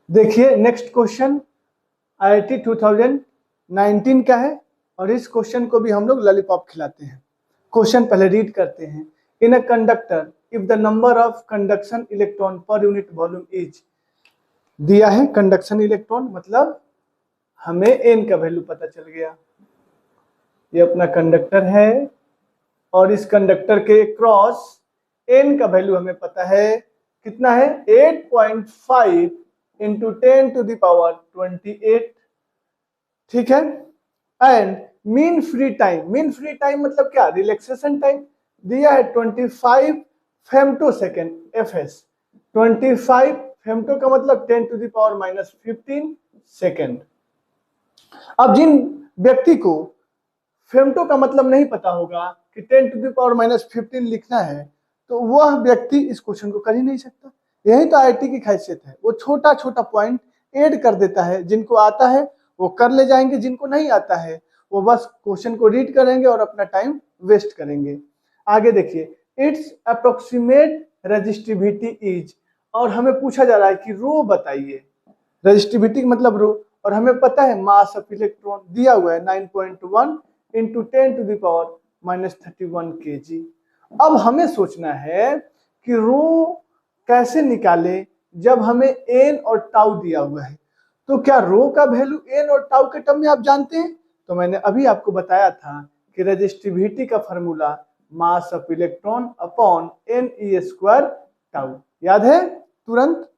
देखिए नेक्स्ट क्वेश्चन IIT 2019 का है, और इस क्वेश्चन को भी हम लोग लॉलीपॉप खिलाते हैं। क्वेश्चन पहले रीड करते हैं, in a conductor if the number of conduction electron per unit volume is, दिया है कंडक्शन इलेक्ट्रॉन, मतलब हमें n का वैल्यू पता चल गया, ये अपना कंडक्टर है, और इस कंडक्टर के क्रॉस n का वैल्यू हमें पता है कितना है 8.5 इंटू 10⁻28, ठीक है। एंड मीन फ्री टाइम मतलब क्या, रिलैक्सेशन टाइम दिया है 25 फेम्टोसेकेंड एफएस। 25 फेम्टो का मतलब 10⁻⁻15 सेकेंड। अब जिन व्यक्ति को फेम्टो का मतलब नहीं पता होगा कि 10⁻⁻15 लिखना है, तो वह व्यक्ति इस क्वेश्चन को कर ही नहीं सकता। यही तो आईआईटी की खासियत है, वो छोटा छोटा पॉइंट ऐड कर देता है। जिनको आता है वो कर ले जाएंगे, जिनको नहीं आता है वो बस क्वेश्चन को रीड करेंगे और अपना टाइम वेस्ट करेंगे। आगे देखिए, इट्स अप्रोक्सीमेट रेजिस्टिविटी इज, और हमें पूछा जा रहा है कि रो बताइए। रेजिस्टिविटी मतलब रो, और हमें पता है मास ऑफ इलेक्ट्रॉन दिया हुआ है 9.1 इंटू 10⁻31 kg। अब हमें सोचना है कि रो कैसे निकालें जब हमें एन और टाउ दिया हुआ है। तो क्या रो का वैल्यू एन और टाउ के टर्म में आप जानते हैं? तो मैंने अभी आपको बताया था कि रेजिस्टिविटी का formula mass of electron upon Ne² tau, याद है? तुरंत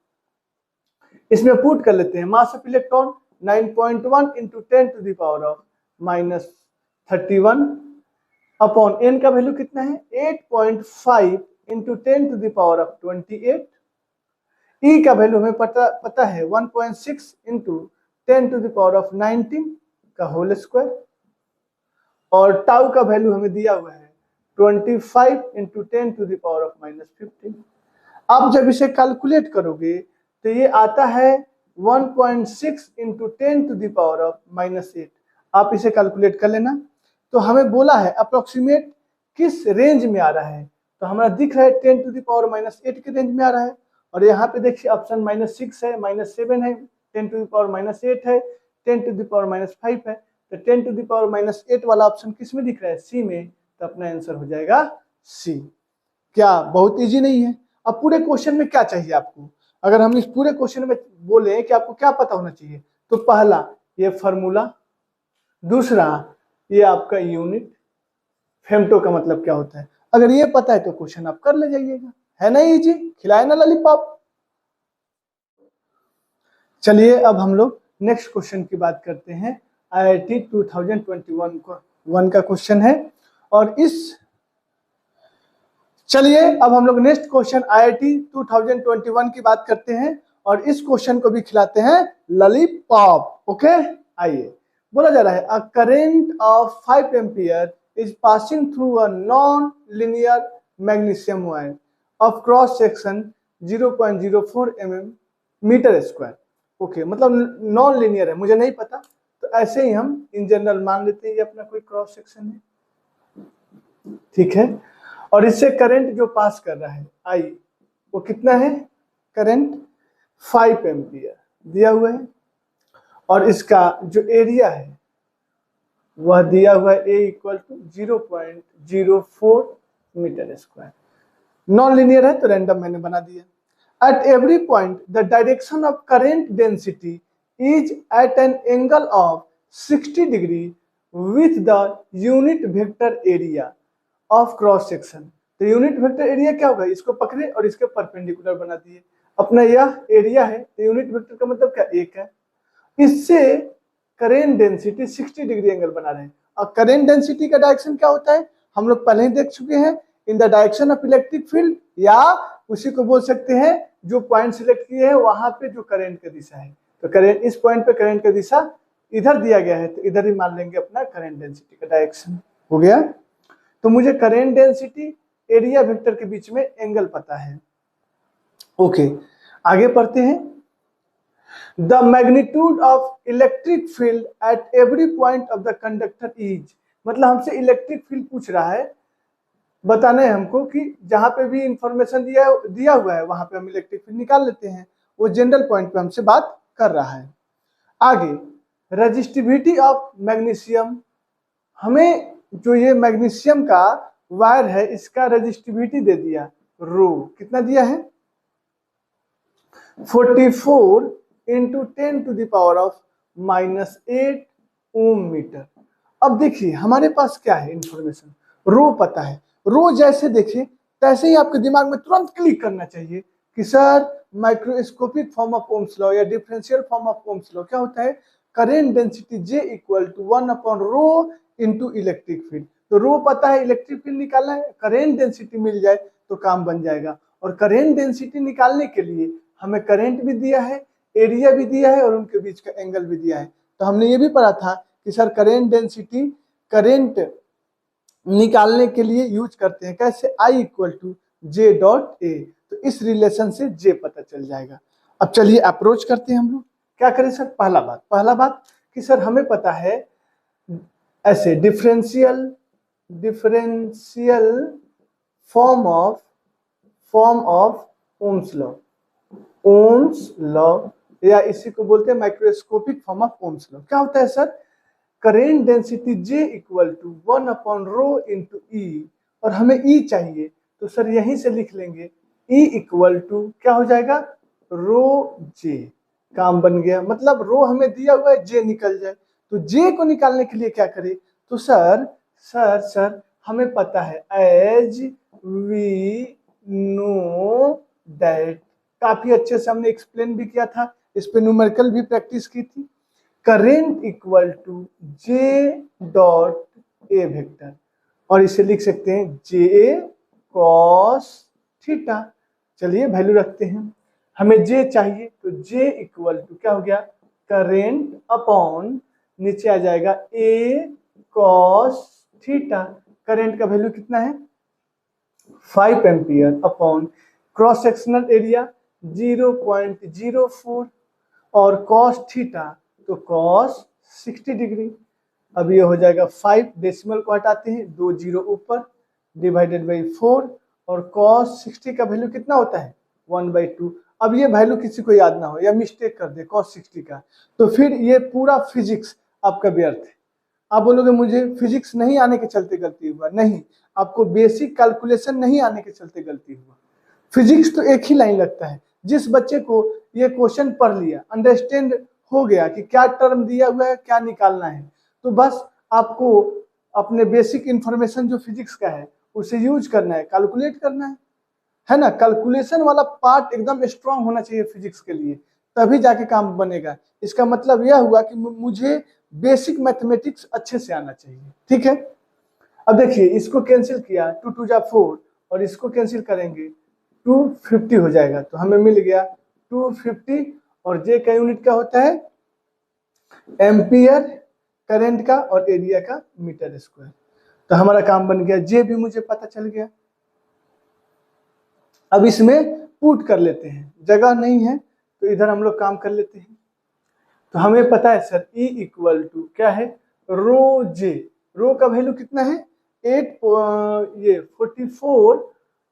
इसमें पुट कर लेते हैं। Mass of electron 9.1 into 10⁻31 upon N का वैल्यू कितना है 8.5 इंटू 10⁻28। ई का वैल्यू हमें पता है 1.6 इंटू 10⁻19 का होल स्क्वायर, और टाउ का वैल्यू हमें दिया हुआ है 25 इंटू 10⁻⁻15। आप जब इसे कैलकुलेट करोगे तो ये आता है 1.6 इंटू 10⁻⁻8। आप इसे कैलकुलेट कर लेना। तो हमें बोला है अप्रोक्सीमेट किस रेंज में आ रहा है, तो हमारा दिख रहा है 10⁻⁻8 के रेंज में आ रहा है। और यहाँ पे देखिए ऑप्शन -6 है, -7 है, 10⁻⁻8 है, 10⁻5 है। तो 10⁻8 वाला ऑप्शन किस में दिख रहा है? सी में। तो अपना आंसर हो जाएगा सी। क्या बहुत इजी नहीं है? अब पूरे क्वेश्चन में क्या चाहिए आपको? अगर हम इस पूरे क्वेश्चन में बोले कि आपको क्या पता होना चाहिए, तो पहला ये फॉर्मूला, दूसरा ये आपका यूनिट, फेम्टो का मतलब क्या होता है। अगर ये पता है तो क्वेश्चन आप कर ले जाइएगा, है ना इजी? खिलाए ना लॉलीपॉप। चलिए अब हम लोग नेक्स्ट क्वेश्चन की बात करते हैं। आईआईटी 2021 का क्वेश्चन है, और चलिए अब हम लोग नेक्स्ट क्वेश्चन आईआईटी 2021 की बात करते हैं, और इस क्वेश्चन को भी खिलाते हैं लॉलीपॉप। ओके, आइए। बोला जा रहा है a current of 5 ampere is passing through a non linear magnesium wire of cross section 0.04 mm metre square. Okay, मतलब नॉन लीनियर है, मुझे नहीं पता, तो ऐसे ही हम इन जनरल मान लेते हैं ये अपना कोई क्रॉस सेक्शन है, ठीक है। और इससे करंट जो पास कर रहा है आई, वो कितना है? करंट 5 एम्पियर दिया हुआ है, और इसका जो एरिया है वह दिया हुआ है A = 0.04 metre square. Non linear है तो रैंडम मैंने बना दिया। At every point, the direction of current density is at an angle of 60 degree with the unit vector area of cross section। तो यूनिट वेक्टर एरिया क्या होगा? इसको पकड़े और इसके परपेंडिकुलर बना दिए। अपना यह एरिया है, तो यूनिट वेक्टर का मतलब क्या? 1 है। इससे करेंट डेंसिटी 60 डिग्री एंगल बना रहे हैं। और करेंट डेंसिटी का डायरेक्शन क्या होता है? हम लोग पहले ही देख चुके हैं, in the direction of electric field, या उसी को बोल सकते हैं जो पॉइंट सिलेक्ट किए हैं वहां पे जो करंट का दिशा है। तो करंट, इस पॉइंट पे करंट का दिशा इधर दिया गया है, तो इधर ही मान लेंगे अपना करंट डेंसिटी का डायरेक्शन। हो गया? तो मुझे करंट डेंसिटी एरिया वेक्टर के बीच में एंगल पता है। ओके, आगे पढ़ते हैं। The magnitude of electric field at every point of the conductor is, मतलब हमसे इलेक्ट्रिक फील्ड पूछ रहा है, बताना है हमको कि जहां पे भी इंफॉर्मेशन दिया हुआ है वहां पे हम इलेक्ट्रिक फील्ड निकाल लेते हैं। वो जनरल पॉइंट पे हमसे बात कर रहा है। आगे, रेजिस्टिविटी ऑफ मैग्नीशियम, हमें जो ये मैग्नीशियम का वायर है इसका रेजिस्टिविटी दे दिया रो, कितना दिया है? 44 इंटू 10⁻⁻8 ओम मीटर। अब देखिए हमारे पास क्या है इंफॉर्मेशन, रो पता है। रो जैसे देखे तैसे ही आपके दिमाग में तुरंत क्लिक करना चाहिए कि sir microscopic form of Ohm's law या differential form of Ohm's law क्या होता है, current density J equal to 1/ρ into electric field. तो रो पता है, इलेक्ट्रिक फील्ड निकालना है, करेंट डेंसिटी मिल जाए तो काम बन जाएगा। और करेंट डेंसिटी निकालने के लिए हमें करंट भी दिया है, एरिया भी दिया है और उनके बीच का एंगल भी दिया है। तो हमने ये भी पढ़ा था कि सर करेंट डेंसिटी करंट निकालने के लिए यूज करते हैं कैसे, I equal to J dot A. तो इस रिलेशन से J पता चल जाएगा। अब चलिए अप्रोच करते हैं हम लोग। क्या करें सर, पहला बात कि सर हमें पता है ऐसे differential form of Ohm's law या इसी को बोलते हैं microscopic form of Ohm's law. क्या होता है sir, current density J equal to 1/ρ into E, और हमें E चाहिए तो सर यहीं से लिख लेंगे E इक्वल टू क्या हो जाएगा, ρJ। काम बन गया, मतलब रो हमें दिया हुआ है, J निकल जाए। तो J को निकालने के लिए क्या करें, तो सर हमें पता है एज वी नो दैट, काफी अच्छे से हमने एक्सप्लेन भी किया था, इस पे न्यूमेरिकल भी प्रैक्टिस की थी, current equal to J dot A vector, और इसे लिख सकते हैं J cos थीटा। चलिए वैल्यू रखते हैं, हमें J चाहिए तो J इक्वल टू क्या हो गया, करेंट अपॉन नीचे आ जाएगा A cos थीटा। करेंट का वैल्यू कितना है 5 ampere upon cross sectional area 0.04 और cos थीटा तो cos 60 डिग्री। अब ये हो जाएगा 5, डेसिमल को हटाते हैं, 2 जीरो ऊपर डिवाइडेड बाई 4, और cos 60 का वैल्यू कितना होता है 1/2। अब ये वैल्यू किसी को याद ना हो या मिस्टेक कर दे cos 60 का, तो फिर ये पूरा फिजिक्स आपका व्यर्थ है। आप बोलोगे मुझे फिजिक्स नहीं आने के चलते गलती हुआ, नहीं, आपको बेसिक कैलकुलेशन नहीं आने के चलते गलती हुआ। फिजिक्स तो एक ही लाइन लगता है। जिस बच्चे को ये क्वेश्चन पढ़ लिया, अंडरस्टैंड हो गया कि क्या टर्म दिया हुआ है, क्या निकालना है, तो बस आपको अपने बेसिक इंफॉर्मेशन जो फिजिक्स का है उसे यूज करना है, कैलकुलेट करना है ना। कैलकुलेशन वाला पार्ट एकदम स्ट्रांग होना चाहिए फिजिक्स के लिए, तभी जाके काम बनेगा। इसका मतलब यह हुआ कि मुझे बेसिक मैथमेटिक्स अच्छे से आना चाहिए, ठीक है। अब देखिए इसको कैंसिल किया, 2 2 जा 4 और इसको कैंसिल करेंगे 250 हो जाएगा, तो हमें मिल गया 250, और J का यूनिट क्या होता है एम्पियर करंट का और एरिया का मीटर स्क्वायर। तो हमारा काम बन गया, J भी मुझे पता चल गया। अब इसमें पुट कर लेते हैं, जगह नहीं है तो इधर हम लोग काम कर लेते हैं। तो हमें पता है सर E इक्वल टू क्या है ρJ, रो का वैल्यू कितना है 44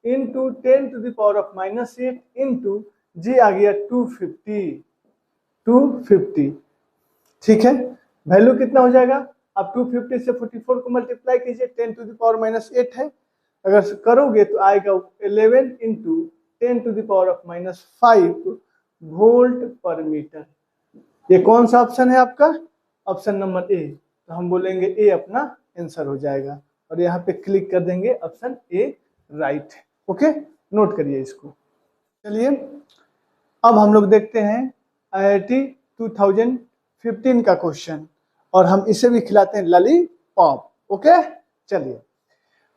इंटू 10⁻⁻8 इंटू J आ गया 250, ठीक है। वैल्यू कितना हो जाएगा, अब 250 से 44 को मल्टीप्लाई कीजिए, 10⁻⁸ है, अगर करोगे तो आएगा 11 इंटू 10⁻⁵ वोल्ट पर मीटर। ये कौन सा ऑप्शन है आपका, ऑप्शन नंबर ए। तो हम बोलेंगे ए अपना आंसर हो जाएगा, और यहाँ पे क्लिक कर देंगे, ऑप्शन ए राइट है। ओके, नोट करिए इसको। चलिए अब हम लोग देखते हैं IIT 2015 का क्वेश्चन, और हम इसे भी खिलाते हैं लॉलीपॉप। ओके, चलिए,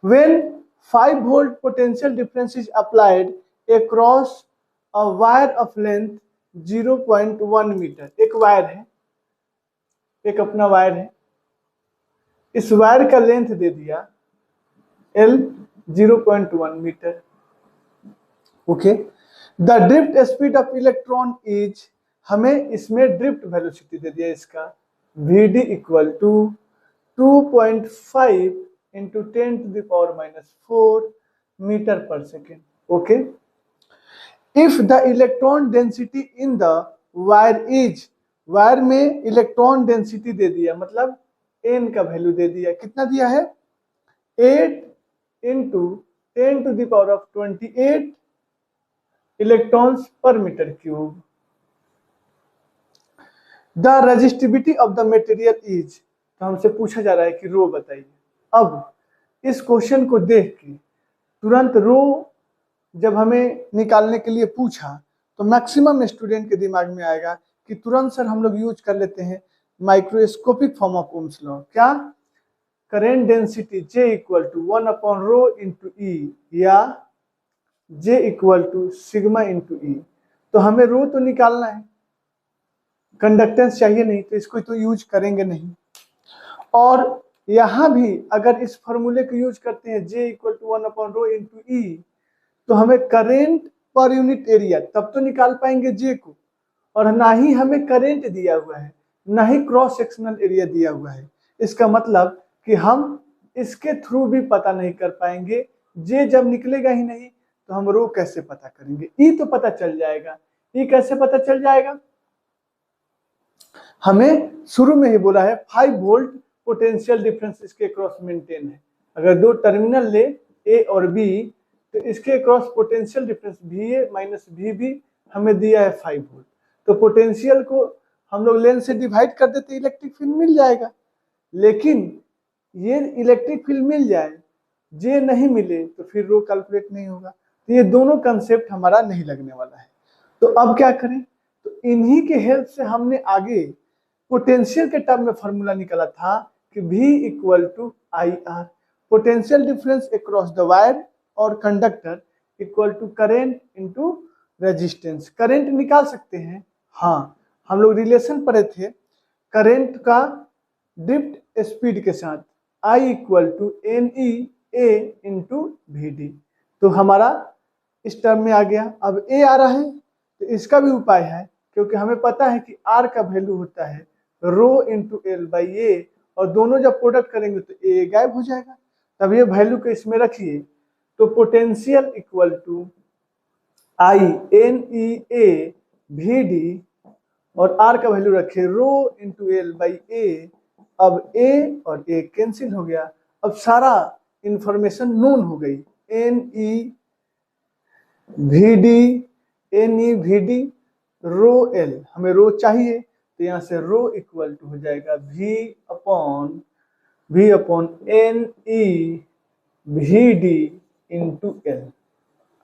when 5 volt potential difference is applied across a wire of length 0.1 metre, एक वायर है, एक अपना वायर है, इस वायर का लेंथ दे दिया L 0.1 metre. Okay, the drift speed of electron is, हमें इसमें ड्रिफ्ट वेलोसिटी दे दिया इसका Vd equal to 2.5 into 10⁻⁴ metre per second. Okay, if the electron density in the wire is, wire में इलेक्ट्रॉन डेंसिटी दे दिया, मतलब n का वैल्यू दे दिया, कितना दिया है 8 इंटू 10⁻28 इलेक्ट्रॉन्स पर metre cube. The resistivity of the material is, तो हमसे पूछा जा रहा है कि रो बताइए। अब इस क्वेश्चन को देख के तुरंत रो जब हमें निकालने के लिए पूछा तो मैक्सिमम स्टूडेंट के दिमाग में आएगा कि तुरंत सर हम लोग यूज कर लेते हैं microscopic form of Ohm's law. क्या? Current density J equal to 1/ρ into E या J equal to sigma into E. तो हमें रो तो निकालना है, कंडक्टेंस चाहिए नहीं, तो इसको तो यूज करेंगे नहीं। और यहां भी अगर इस फॉर्मूले को यूज करते हैं J equal to 1/ρ into E, तो हमें करेंट पर यूनिट एरिया तब तो निकाल पाएंगे J को, और ना ही हमें करेंट दिया हुआ है, ना ही क्रॉस सेक्शनल एरिया दिया हुआ है। इसका मतलब कि हम इसके थ्रू भी पता नहीं कर पाएंगे। J जब निकलेगा ही नहीं तो हम रो कैसे पता करेंगे? ई तो पता चल जाएगा। ई कैसे पता चल जाएगा? हमें शुरू में ही बोला है 5 वोल्ट पोटेंशियल डिफरेंस इसके क्रॉस मेंटेन है। अगर दो टर्मिनल ले ए और बी, तो इसके cross potential difference VA minus VB हमें दिया है 5 वोल्ट। तो पोटेंशियल को हम लोग लेंथ से डिवाइड कर देते, इलेक्ट्रिक फील्ड मिल जाएगा। लेकिन ये इलेक्ट्रिक फील्ड मिल जाए, J नहीं मिले, तो फिर रो कैलकुलेट नहीं होगा। तो ये दोनों कंसेप्ट हमारा नहीं लगने वाला है। तो अब क्या करें? तो इन्हीं के हेल्प से हमने आगे पोटेंशियल के टर्म में फॉर्मूला निकाला था कि V equal to IR, potential difference across the wire और conductor equal to current into resistance. Current निकाल सकते हैं, हाँ, हम लोग रिलेशन पढ़े थे करंट का ड्रिफ्ट स्पीड के साथ, I equal to NEA into VD। तो हमारा इस टर्म में आ गया। अब A आ रहा है, तो इसका भी उपाय है, क्योंकि हमें पता है कि R का वैल्यू होता है रो इंटू एल बाई ए, और दोनों जब प्रोडक्ट करेंगे तो ए गायब हो जाएगा। तब ये वैल्यू को इसमें रखिए, तो potential equal to INEA VD और R का वैल्यू रखे rho into L by A. अब A और A कैंसिल हो गया। अब सारा इंफॉर्मेशन नोन हो गई, NEVD रो एल, हमें रो चाहिए, तो यहाँ से रो इक्वल टू हो जाएगा V upon NEVD into L.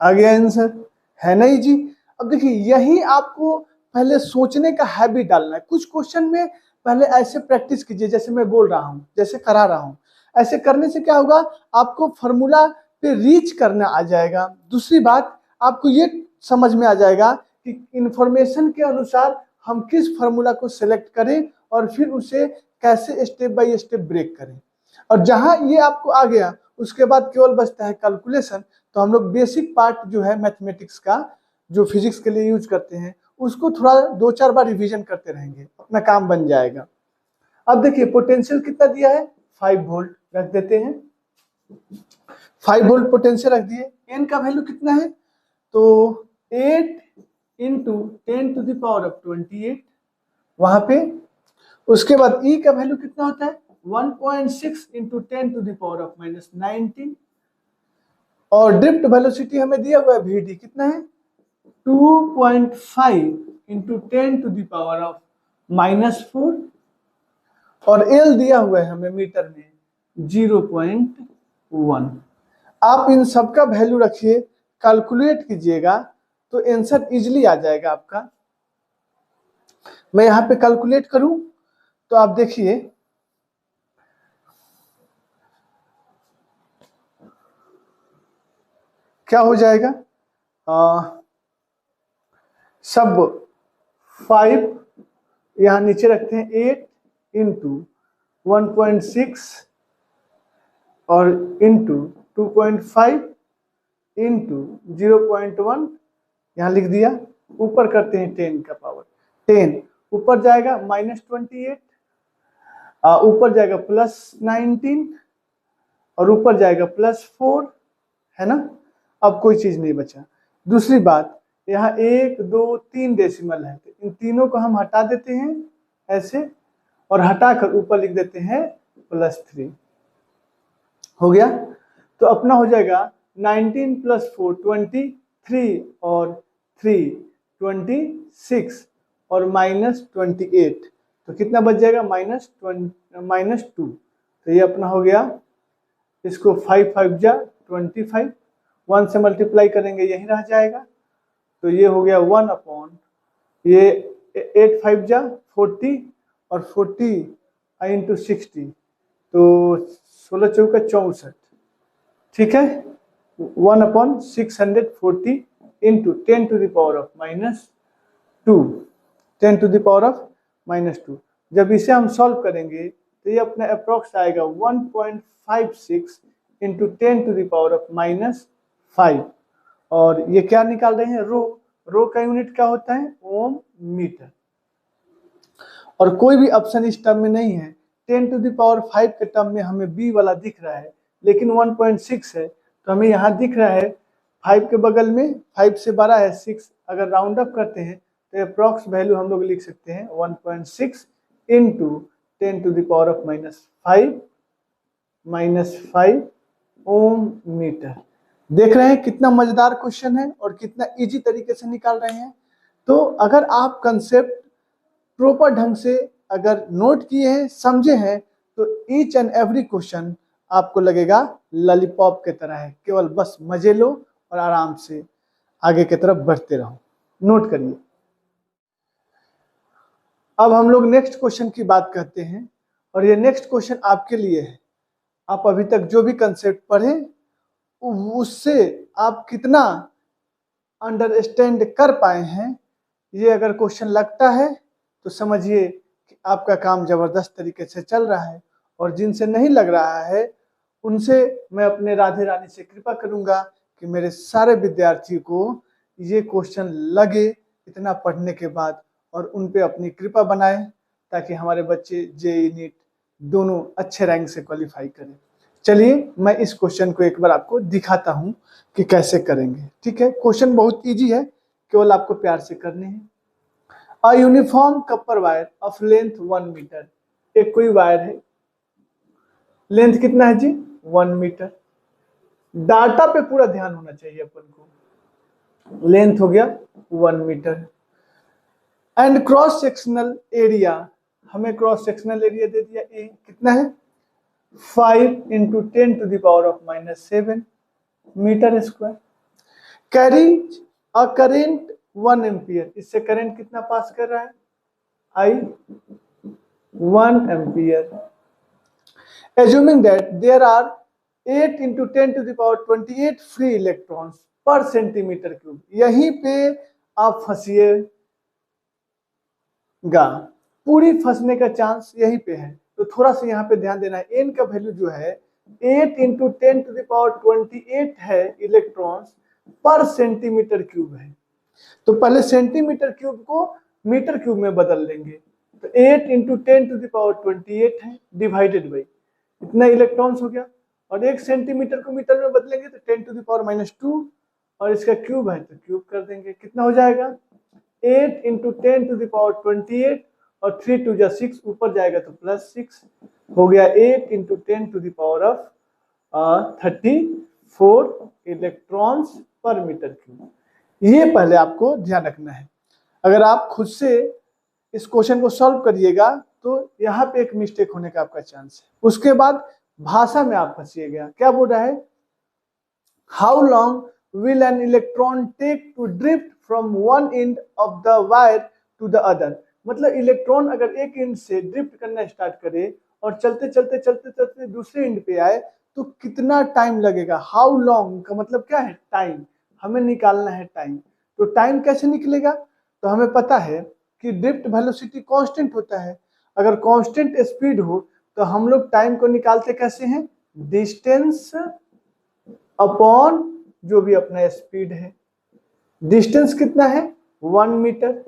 आ गया आंसर, है नहीं जी? अब देखिए, यही आपको पहले सोचने का हैबिट डालना है। कुछ क्वेश्चन में पहले ऐसे प्रैक्टिस कीजिए, जैसे मैं बोल रहा हूँ, जैसे करा रहा हूँ। ऐसे करने से क्या होगा, आपको फॉर्मूला पे रीच करना आ जाएगा। दूसरी बात, आपको ये समझ में आ जाएगा कि इंफॉर्मेशन के अनुसार हम किस फॉर्मूला को सिलेक्ट करें और फिर उसे कैसे स्टेप बाय स्टेप ब्रेक करें। और जहां ये आपको आ गया, उसके बाद केवल बचता है कैलकुलेशन। तो हम लोग बेसिक पार्ट जो है मैथमेटिक्स का, जो फिजिक्स के लिए यूज करते हैं, उसको थोड़ा 2-4 बार रिवीजन करते रहेंगे, अपना काम बन जाएगा। अब देखिए, पोटेंशियल कितना दिया है? 5 वोल्ट रख देते हैं। 5 वोल्ट पोटेंशियल रख दिए। एन का वैल्यू कितना है? तो 8 into 10 to the power of 28 वहां पे। उसके बाद ई का वैल्यू कितना होता है? 1.6 into 10 to the power of -19। और ड्रिफ्ट वेलोसिटी हमें दिया हुआ है VD कितना है? 2.5 into 10 to the power of -4। और एल दिया हुआ है हमें मीटर में 0.1। आप इन सब का वैल्यू रखिए, कैलकुलेट कीजिएगा, तो आंसर इजीली आ जाएगा आपका। मैं यहाँ पे कैलकुलेट करूं तो आप देखिए, क्या हो जाएगा। सब 5 यहाँ नीचे रखते हैं, 8 इंटू 1.6 और इंटू 2.5 इंटू 0.1 यहाँ लिख दिया। ऊपर करते हैं 10 का पावर 10, ऊपर जाएगा -28, ऊपर जाएगा +19 और ऊपर जाएगा +4, है ना? अब कोई चीज नहीं बचा। दूसरी बात, यहाँ 1 2 3 डेसिमल है, तो इन तीनों को हम हटा देते हैं ऐसे, और हटाकर ऊपर लिख देते हैं +3। हो गया। तो अपना हो जाएगा 19 + 4 23 और 3 26 और -28, तो कितना बच जाएगा? -2। तो ये अपना हो गया। इसको 5 5 जा 25, 1 से मल्टीप्लाई करेंगे यही रह जाएगा, तो ये हो गया 1 अपॉन ये 8 5 जा 40 और 40 इंटू 60, तो 16 चौका 64, ठीक है। 1 upon 640 into 10 to the power of -2, 10 to the power of -2। जब इसे हम सॉल्व करेंगे तो ये अपना अप्रोक्स आएगा 1.56 into 10 to the power of -5। और ये क्या निकाल रहे हैं, रो का यूनिट क्या होता है, ओम मीटर। और कोई भी ऑप्शन इस टर्म में नहीं है। 10 टू द पावर 5 के टर्म में हमें बी वाला दिख रहा है, लेकिन 1.6 है, तो हमें यहाँ दिख रहा है 5 के बगल में 5 से बड़ा है 6, अगर राउंड अप करते हैं तो अप्रॉक्स वैल्यू हम लोग लिख सकते हैं 1.6 into 10 to the power of -5 ohm metre. देख रहे हैं कितना मजेदार क्वेश्चन है और कितना इजी तरीके से निकाल रहे हैं। तो अगर आप कंसेप्ट प्रॉपर ढंग से अगर नोट किए हैं, समझे हैं, तो ईच एंड एवरी क्वेश्चन आपको लगेगा लॉलीपॉप के तरह है। केवल बस मजे लो और आराम से आगे की तरफ बढ़ते रहो। नोट करिए। अब हम लोग नेक्स्ट क्वेश्चन की बात करते हैं, और ये नेक्स्ट क्वेश्चन आपके लिए है। आप अभी तक जो भी कंसेप्ट पढ़े उससे आप कितना अंडरस्टैंड कर पाए हैं, ये अगर क्वेश्चन लगता है तो समझिए कि आपका काम जबरदस्त तरीके से चल रहा है। और जिनसे नहीं लग रहा है उनसे मैं अपने राधे रानी से कृपा करूंगा कि मेरे सारे विद्यार्थी को ये क्वेश्चन लगे इतना पढ़ने के बाद, और उन पे अपनी कृपा बनाए, ताकि हमारे बच्चे जेईई नीट दोनों अच्छे रैंक से क्वालिफाई करें। चलिए मैं इस क्वेश्चन को एक बार आपको दिखाता हूं कि कैसे करेंगे। ठीक है, क्वेश्चन बहुत इजी है, केवल आपको प्यार से करने हैं। A uniform copper wire of length 1 metre. एक कोई वायर है, लेंथ कितना है जी, 1 मीटर। डाटा पे पूरा ध्यान होना चाहिए अपन को। लेंथ हो गया 1 metre and cross sectional area, हमें क्रॉस सेक्शनल एरिया दे दिया ए, कितना है 5 into 10 to the power of -7 metre square. Carries a current 1 ampere, इससे करंट कितना पास कर रहा है, I 1 ampere. Assuming that there are 8 into 10 to the power 28 free electrons पर सेंटीमीटर क्यूब। यहीं पे आप फंसिएगा, पूरी फंसने का चांस यहीं पे है, तो थोड़ा सा यहाँ पे ध्यान देना है। एन का वैल्यू जो है 8 इंटू 10 टू द पावर 28 है इलेक्ट्रॉन्स पर सेंटीमीटर क्यूब है, तो पहले सेंटीमीटर क्यूब को मीटर क्यूब में बदल लेंगे। तो 8 इंटू 10 टू द पावर 28 है डिवाइडेड बाई इतना इलेक्ट्रॉन्स हो गया, और 1 सेंटीमीटर को मीटर में बदलेंगे तो 10 टू द पावर -2, और इसका क्यूब है तो क्यूब कर देंगे, कितना हो जाएगा 8 इंटू 10 टू द पावर 28 और 3 टू जा 6, ऊपर जाएगा तो +6 हो गया 8 into 10 to the power of 34 electrons पर मीटर क्यूब। ये पहले आपको ध्यान रखना है। अगर आप खुद से इस क्वेश्चन को सॉल्व करिएगा तो यहाँ पे एक मिस्टेक होने का आपका चांस है। उसके बाद भाषा में आप फंसिएगा। क्या बोल रहा है, how long will an electron take to drift from one end of the wire to the other. मतलब इलेक्ट्रॉन अगर एक एंड से ड्रिफ्ट करना स्टार्ट करे और चलते चलते चलते चलते दूसरे एंड पे आए तो कितना टाइम लगेगा। हाउ लॉन्ग का मतलब क्या है, टाइम, हमें निकालना है टाइम। तो टाइम कैसे निकलेगा, तो हमें पता है कि ड्रिफ्ट वेलोसिटी कांस्टेंट होता है। अगर कांस्टेंट स्पीड हो तो हम लोग टाइम को निकालते कैसे हैं, डिस्टेंस अपॉन जो भी अपना स्पीड है। डिस्टेंस कितना है 1 मीटर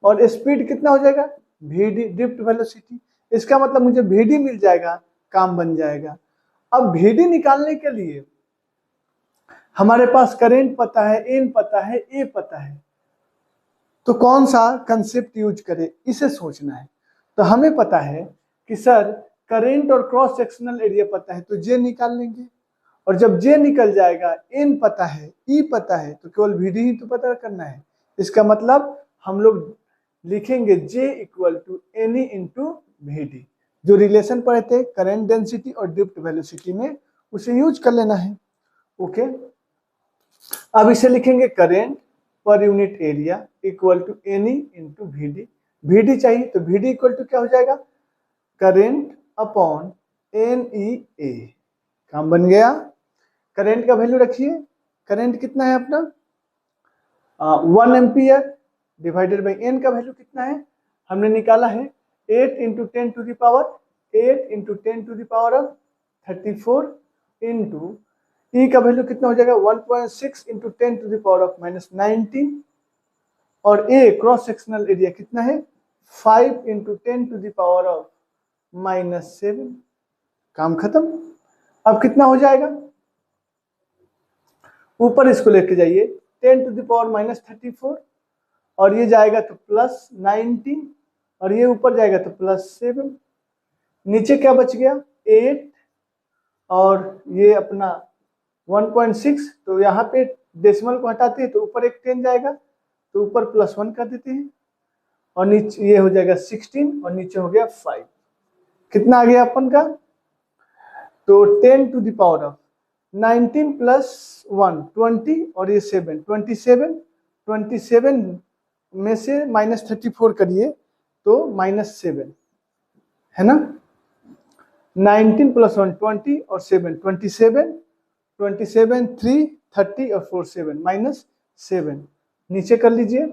और स्पीड कितना हो जाएगा vd, ड्रिफ्ट वेलोसिटी। इसका मतलब मुझे vd मिल जाएगा, काम बन जाएगा। अब vd निकालने के लिए हमारे पास करंट पता है, एन पता है, ए पता है, तो कौन सा कंसेप्ट यूज करें इसे सोचना है। तो हमें पता है कि सर करंट और क्रॉस सेक्शनल एरिया पता है, तो जे निकाल लेंगे, और जब जे निकल जाएगा, एन पता है, ई पता है, तो केवल vd ही तो पता करना है। इसका मतलब हम लोग लिखेंगे J equal to N E into vd। जो रिलेशन पढ़े थे करंट डेंसिटी और ड्रिफ्ट वेलोसिटी में, उसे यूज कर लेना है। ओके, अब इसे लिखेंगे current per unit area equal to N E into V D. V D चाहिए तो वीडी इक्वल टू क्या हो जाएगा, current upon N E A. काम बन गया। करेंट का वैल्यू रखिए, करेंट कितना है अपना 1 एम्पियर डिवाइडेड बाई एन का वैल्यू कितना है, हमने निकाला है 8 into 10 to the power 8 into 10 to the power of 34 into E का वैल्यू कितना हो जाएगा 1.6 into 10 to the power of -19 और ए क्रॉस सेक्शनल एरिया कितना है 5 into 10 to the power of -7। काम खत्म। अब कितना हो जाएगा, ऊपर इसको लेके जाइए 10 टू द पावर -34 और ये जाएगा तो +19 और ये ऊपर जाएगा तो +7। नीचे क्या बच गया 8 और ये अपना 1.6, तो यहाँ पे डेसिमल को हटाते हैं तो ऊपर एक 10 जाएगा तो ऊपर +1 कर देते हैं और नीचे ये हो जाएगा 16 और नीचे हो गया 5। कितना आ गया अपन का, तो 10 टू द पावर ऑफ 19 + 1 20 और ये 7 27 में से -34 करिए तो -7 है ना। 19 + 1 20 और 7 27 3 30 और 4 7 -7। नीचे कर लीजिए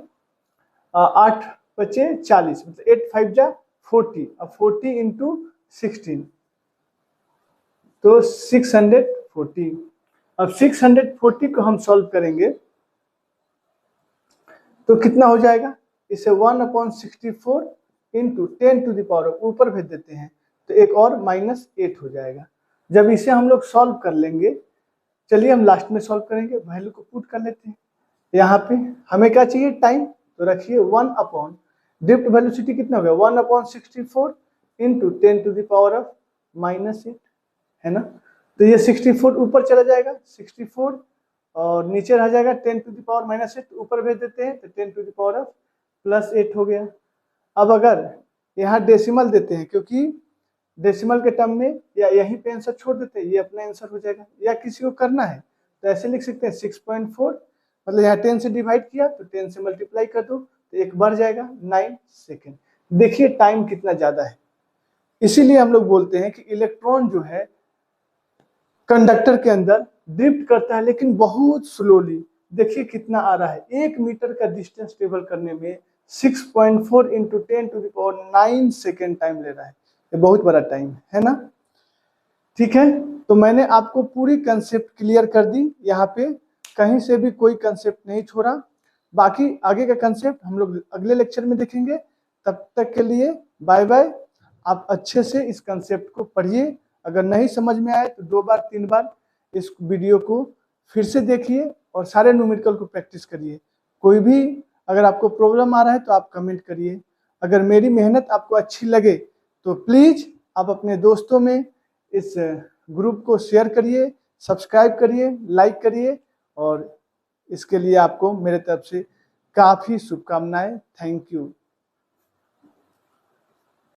8 बचे 40 मतलब 8 5 जा 40। अब 40 इंटू 16 तो 640। अब 640 को हम सॉल्व करेंगे तो कितना हो जाएगा, इसे 1/64 इंटू 10 टू द पावर ऊपर भेज देते हैं तो एक और -8 हो जाएगा। जब इसे हम लोग सॉल्व कर लेंगे, चलिए हम लास्ट में सॉल्व करेंगे, वैल्यू को पुट कर लेते हैं। यहाँ पे हमें क्या चाहिए टाइम, तो रखिए 1 अपॉन ड्रिफ्ट वेलोसिटी कितना हो गया 1/64 into 10 to the power of -8 है ना। तो ये 64 ऊपर चला जाएगा 64 और नीचे रह जाएगा 10 टू द पावर -8 ऊपर भेज देते हैं तो 10 टू द पावर ऑफ +8 हो गया। अब अगर यहाँ डेसिमल देते हैं, क्योंकि डेसिमल के टर्म में या यहीं पे आंसर छोड़ देते हैं, ये अपना आंसर हो जाएगा, या किसी को करना है तो ऐसे लिख सकते हैं 6.4 मतलब यहाँ 10 से डिवाइड किया तो 10 से मल्टीप्लाई कर दो तो एक बढ़ जाएगा 9 सेकेंड। देखिए टाइम कितना ज्यादा है। इसीलिए हम लोग बोलते हैं कि इलेक्ट्रॉन जो है कंडक्टर के अंदर ड्रिफ्ट करता है लेकिन बहुत स्लोली। देखिए कितना आ रहा है, 1 मीटर का डिस्टेंस ट्रेवल करने में 6.4 into 10 to the power 9 second time ले रहा है। ये बहुत बड़ा टाइम है ना। ठीक है, तो मैंने आपको पूरी कंसेप्ट क्लियर कर दी, यहाँ पे कहीं से भी कोई कंसेप्ट नहीं छोड़ा। बाकी आगे का कंसेप्ट हम लोग अगले लेक्चर में देखेंगे। तब तक के लिए बाय बाय। आप अच्छे से इस कंसेप्ट को पढ़िए, अगर नहीं समझ में आए तो 2 बार 3 बार इस वीडियो को फिर से देखिए और सारे न्यूमेरिकल को प्रैक्टिस करिए। कोई भी अगर आपको प्रॉब्लम आ रहा है तो आप कमेंट करिए। अगर मेरी मेहनत आपको अच्छी लगे तो प्लीज आप अपने दोस्तों में इस ग्रुप को शेयर करिए, सब्सक्राइब करिए, लाइक करिए और इसके लिए आपको मेरे तरफ से काफ़ी शुभकामनाएं। Thank you.